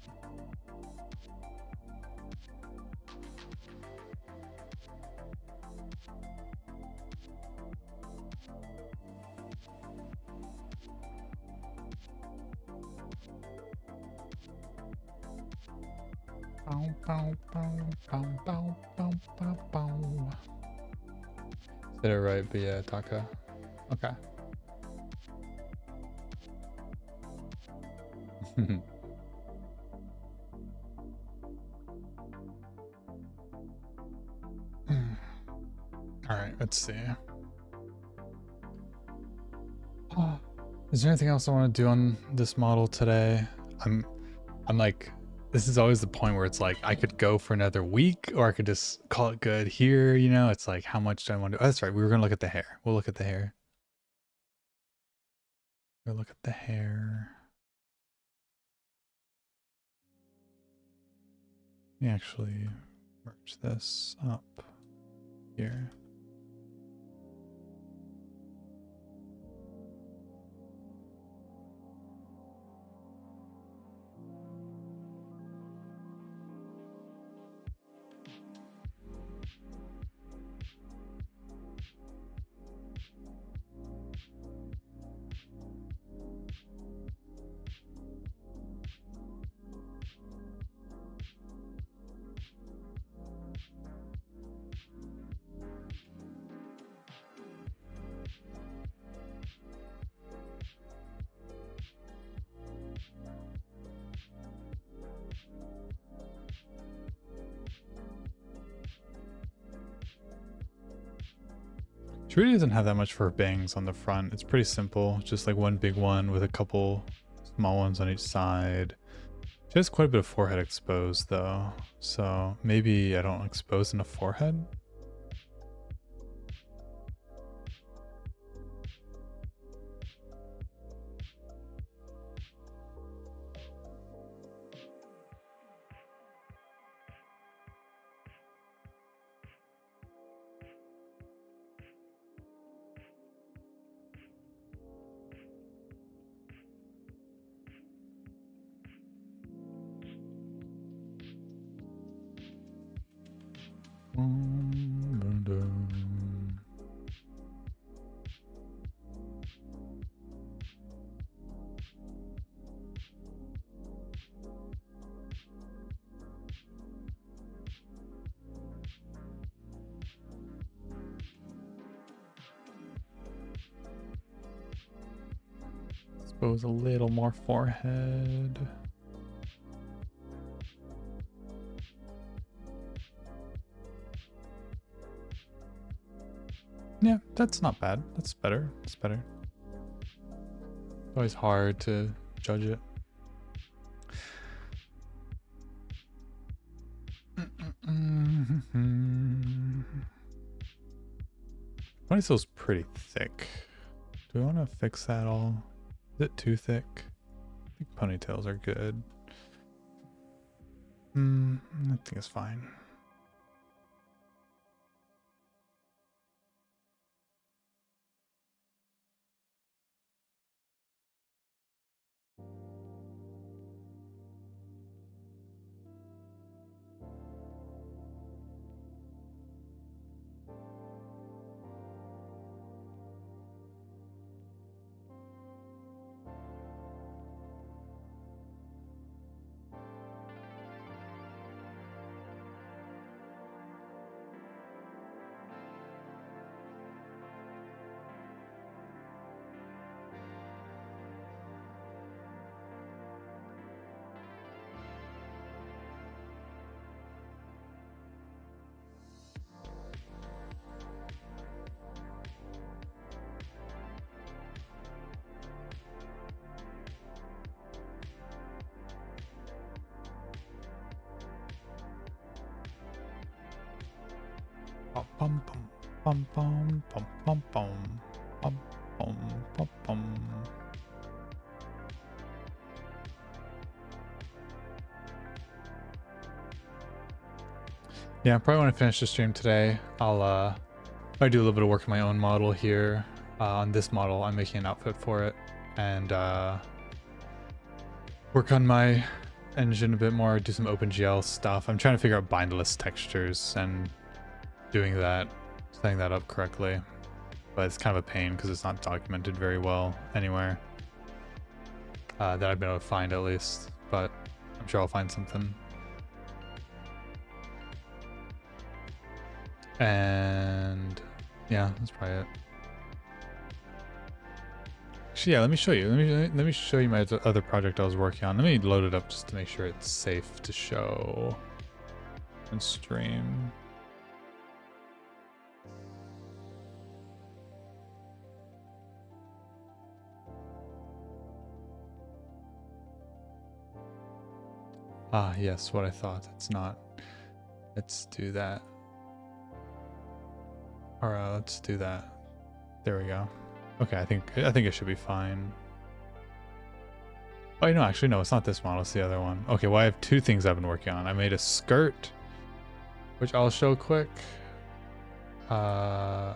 Did it right, but yeah, Taka. Okay. All right, let's see. Is there anything else I want to do on this model today? I'm like, this is always the point where it's like I could go for another week or I could just call it good here, you know? It's like, how much do I want to do? Oh, that's right. We were going to look at the hair. We'll look at the hair. We'll look at the hair. Let me actually merge this up here. She really doesn't have that much for her bangs on the front. It's pretty simple, just like one big one with a couple small ones on each side. She has quite a bit of forehead exposed though, so maybe I don't expose enough forehead. Goes a little more forehead. Yeah, that's not bad. That's better. It's better. It's always hard to judge it. Ponytail's pretty thick. Do we want to fix that all? Is it too thick? I think ponytails are good. I think it's fine. Bum bum bum bum bum bum bum bum bum bum. Yeah, I probably want to finish the stream today. I'll do a little bit of work on my own model here. On this model, I'm making an outfit for it, and work on my engine a bit more. Do some OpenGL stuff. I'm trying to figure out bindless textures and doing that, setting that up correctly, but it's kind of a pain because it's not documented very well anywhere that I've been able to find, at least, but I'm sure I'll find something. And yeah, that's probably it. Actually, yeah, let me show you. Let me show you my other project I was working on. Let me load it up just to make sure it's safe to show and stream. Ah, yes, what I thought. It's not. Let's do that. Or let's do that. There we go. Okay, I think it should be fine. Oh, no, actually, no, it's not this model. It's the other one. Okay, well, I have two things I've been working on. I made a skirt, which I'll show quick. Where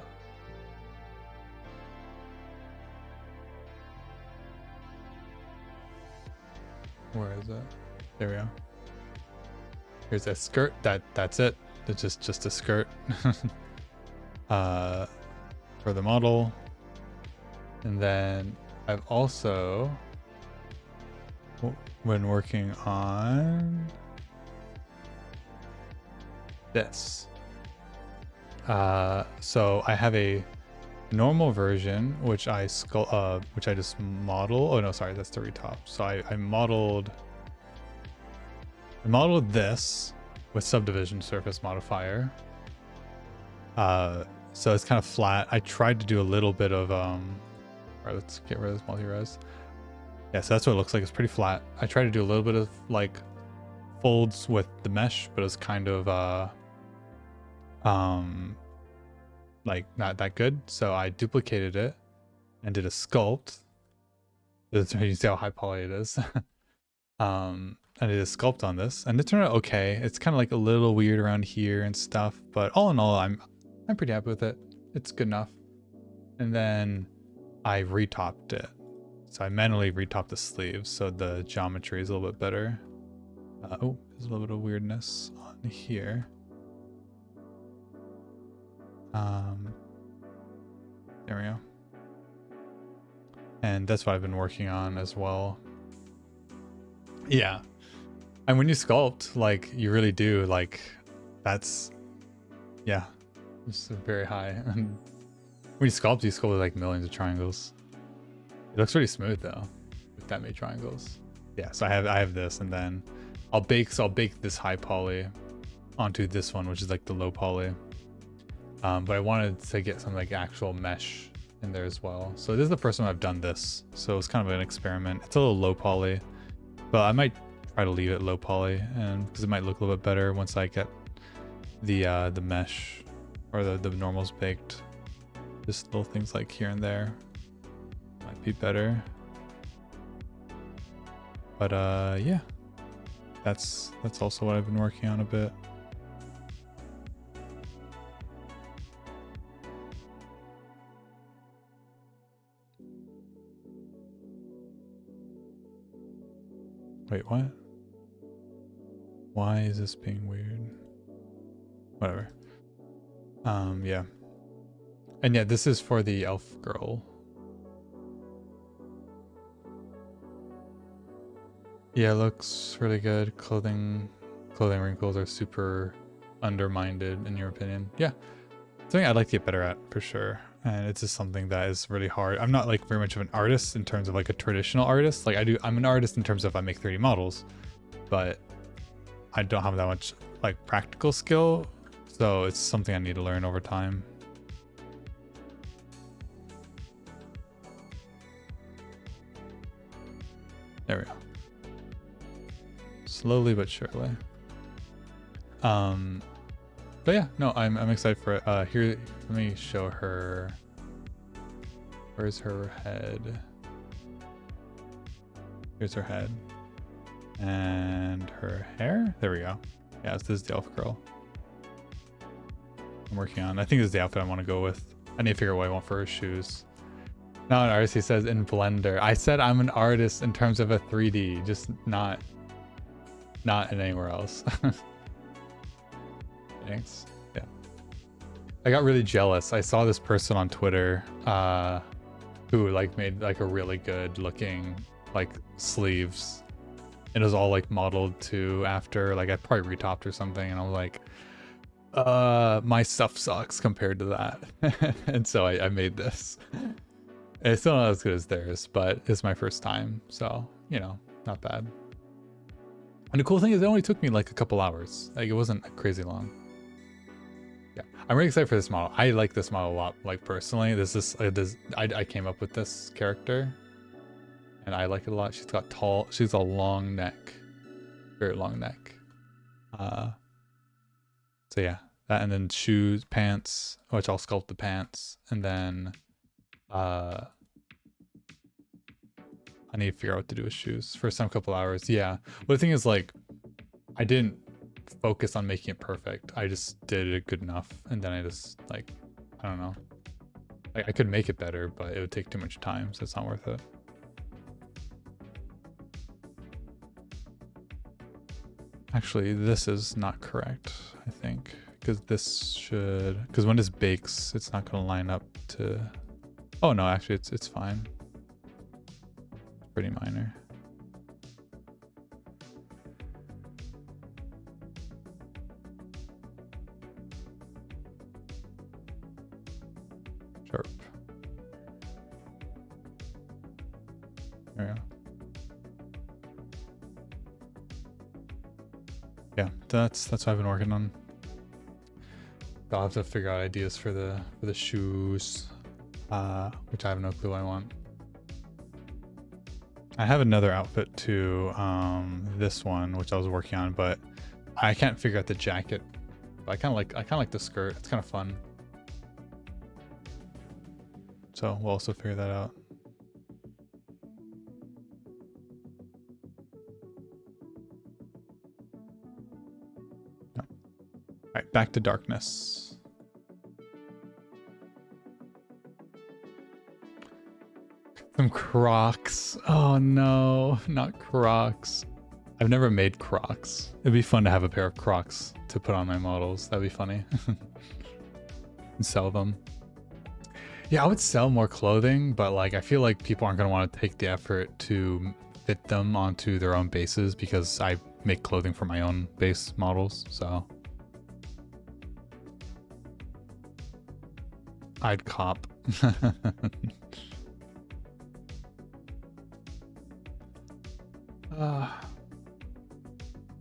is it? There we go. Here's a skirt. That's it. It's just a skirt. For the model. And then I've also been working on this. So I have a normal version which I just model. Oh no, sorry, that's the retop. So I modeled this with subdivision surface modifier. So it's kind of flat. I tried to do a little bit of alright, let's get rid of this multi-res. Yeah, so that's what it looks like. It's pretty flat. I tried to do a little bit of like folds with the mesh, but it's kind of like not that good. So I duplicated it and did a sculpt. You can see how high poly it is. I did a sculpt on this, and it turned out okay. It's kind of like a little weird around here and stuff, but all in all, I'm pretty happy with it. It's good enough. And then I retopped it. So I manually retopped the sleeves, so the geometry is a little bit better. Oh, there's a little bit of weirdness on here. There we go. And that's what I've been working on as well. Yeah. And when you sculpt, like, you really do, like, that's, yeah, it's very high. And when you sculpt with like millions of triangles. It looks pretty smooth though. that made triangles. Yeah, so I have this, and then I'll bake this high poly onto this one, which is like the low poly. But I wanted to get some like actual mesh in there as well. So this is the first time I've done this. So it's kind of an experiment. It's a little low poly, but I might try to leave it low poly, and because it might look a little bit better once I get the mesh or the normals baked. Just little things like here and there might be better. But yeah, that's also what I've been working on a bit. Wait, what? Why is this being weird? Whatever. Yeah. And yeah, this is for the elf girl. Yeah, it looks really good. Clothing wrinkles are super undermined in your opinion. Yeah. Something I'd like to get better at for sure. And it's just something that is really hard. I'm not like very much of an artist in terms of like a traditional artist. Like I'm an artist in terms of I make 3D models, but I don't have that much like practical skill. So it's something I need to learn over time. There we go. Slowly but surely. But yeah, no, I'm excited for it. Here, let me show her. Where's her head? Here's her head. And her hair? There we go. Yeah, this is the elf girl. I'm working on. I think this is the outfit I want to go with. I need to figure out what I want for her shoes. Not an artist, he says in Blender. I said I'm an artist in terms of a 3D, just not in anywhere else. Thanks. Yeah. I got really jealous. I saw this person on Twitter who like made like a really good looking like sleeves. It was all like modeled to after, like I probably retopped or something, and I was like, my stuff sucks compared to that. And so I made this. It's still not as good as theirs, but it's my first time, so you know, not bad. And the cool thing is it only took me like a couple hours. Like it wasn't crazy long. Yeah, I'm really excited for this model. I like this model a lot, like personally. I came up with this character and I like it a lot. She's a long neck, very long neck. So yeah, that, and then shoes, pants, which I'll sculpt the pants, and then I need to figure out what to do with shoes for some couple hours. Yeah, but the thing is, like, I didn't focus on making it perfect. I just did it good enough, and then I just like, I don't know. I could make it better, but it would take too much time, so it's not worth it. Actually, this is not correct, I think, because this should, because when this bakes, it's not going to line up to. Oh no, actually, it's fine. Pretty minor. Sharp. There we go. Yeah, that's what I've been working on. I'll have to figure out ideas for the shoes, which I have no clue I want. I have another outfit too, this one, which I was working on, but I can't figure out the jacket. But I kind of like the skirt. It's kind of fun. So we'll also figure that out. No. All right, back to darkness. Some Crocs. Oh no, not Crocs. I've never made Crocs. It'd be fun to have a pair of Crocs to put on my models. That'd be funny. And sell them. Yeah, I would sell more clothing, but like I feel like people aren't gonna want to take the effort to fit them onto their own bases because I make clothing for my own base models, so I'd cop.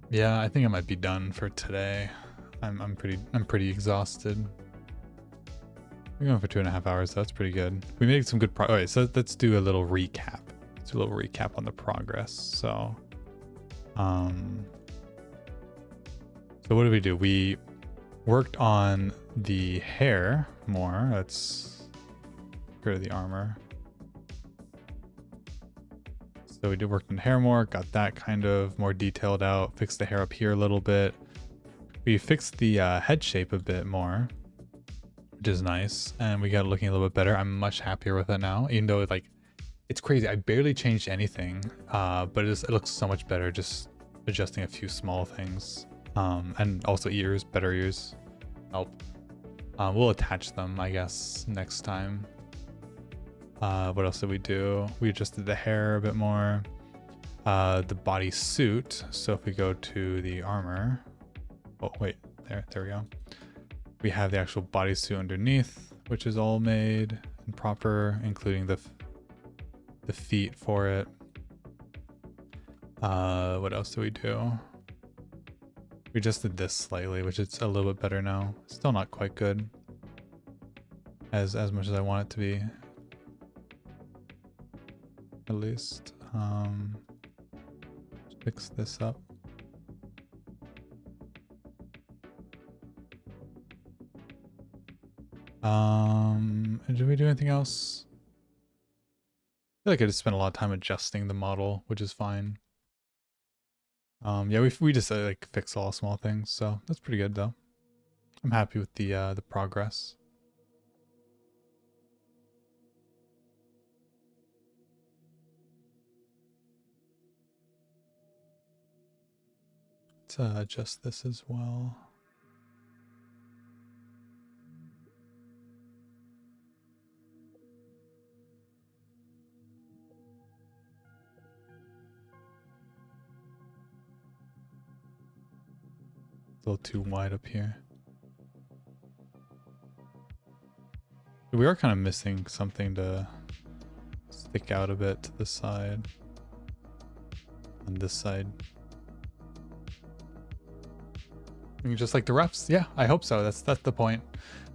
Yeah, I think I might be done for today. I'm pretty exhausted. We're going for 2.5 hours. That's pretty good. We made some good progress. Okay, so let's do a little recap. Let's do a little recap on the progress. So what did we do? We worked on the hair more. Let's get rid of the armor. So we did work on the hair more, got that kind of more detailed out, fixed the hair up here a little bit. We fixed the head shape a bit more, which is nice. And we got it looking a little bit better. I'm much happier with it now, even though it's crazy. I barely changed anything, but it looks so much better just adjusting a few small things. And also ears, better ears help. We'll attach them, I guess, next time. What else did we do? We adjusted the hair a bit more. The bodysuit. So if we go to the armor, oh wait, there we go. We have the actual bodysuit underneath, which is all made and proper, including the feet for it. What else do we do? We adjusted this slightly, which is a little bit better now. Still not quite good as much as I want it to be. At least fix this up. Did we do anything else? I feel like I just spent a lot of time adjusting the model, which is fine. Yeah, we just like fix all small things, so that's pretty good though. I'm happy with the progress. Let's adjust this as well. It's a little too wide up here. We are kind of missing something to stick out a bit to the side. On this side. Just like the refs? Yeah, I hope so. That's the point.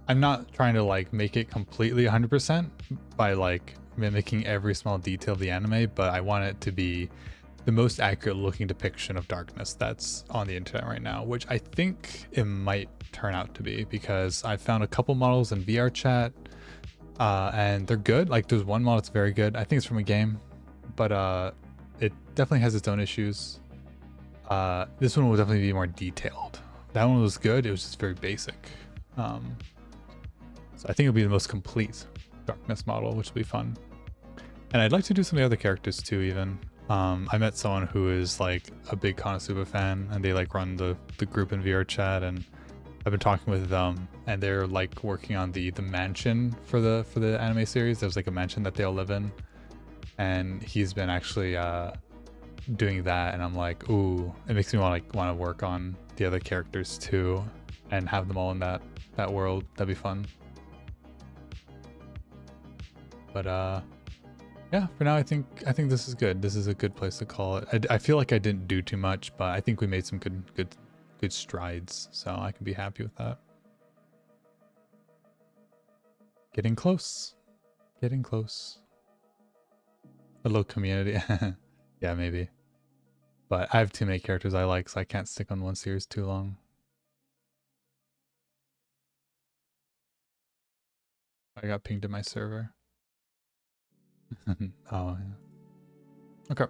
I'm not trying to like make it completely 100% by like mimicking every small detail of the anime, but I want it to be the most accurate looking depiction of darkness that's on the internet right now, which I think it might turn out to be, because I found a couple models in VR chat and they're good. Like there's one model that's very good. I think it's from a game, but it definitely has its own issues. This one will definitely be more detailed. That one was good. It was just very basic. So I think it'll be the most complete darkness model, which will be fun. And I'd like to do some of the other characters too, even. I met someone who is like a big Konosuba fan, and they like run the group in VR chat, and I've been talking with them, and they're like working on the mansion for the anime series. There's like a mansion that they all live in, and he's been actually doing that, and I'm like, ooh, it makes me want to work on the other characters too, and have them all in that world. That'd be fun. But yeah, for now I think this is good. This is a good place to call it. I feel like I didn't do too much, but I think we made some good strides, so I can be happy with that. Getting close. Getting close. A little community. Yeah, maybe. But I have too many characters I like, so I can't stick on one series too long. I got pinged to my server. Oh, yeah. Okay.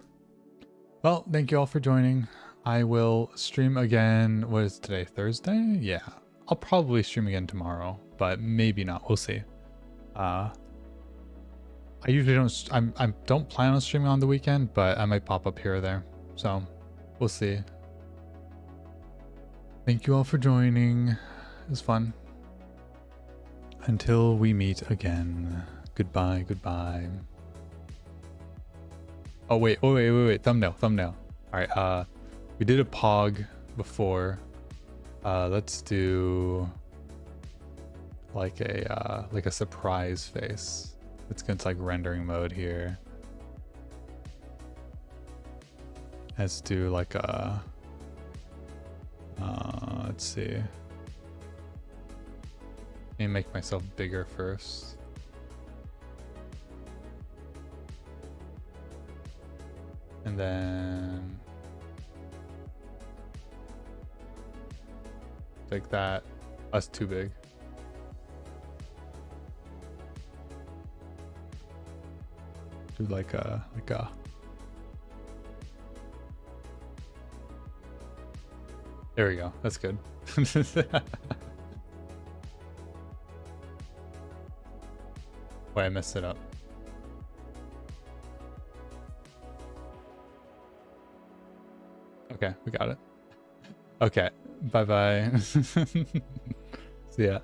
Well, thank you all for joining. I will stream again. What is today? Thursday? Yeah. I'll probably stream again tomorrow, but maybe not. We'll see. I usually don't plan on streaming on the weekend, but I might pop up here or there. So we'll see. Thank you all for joining. It was fun. Until we meet again. Goodbye, goodbye. Oh wait, thumbnail. Alright, we did a pog before. Let's do like a surprise face. Let's get into like rendering mode here. Let's do like a, let's see. Let me make myself bigger first. And then like that. That's too big. Do like a there we go. That's good. Wait, I messed it up. Okay, we got it. Okay, bye bye. See ya.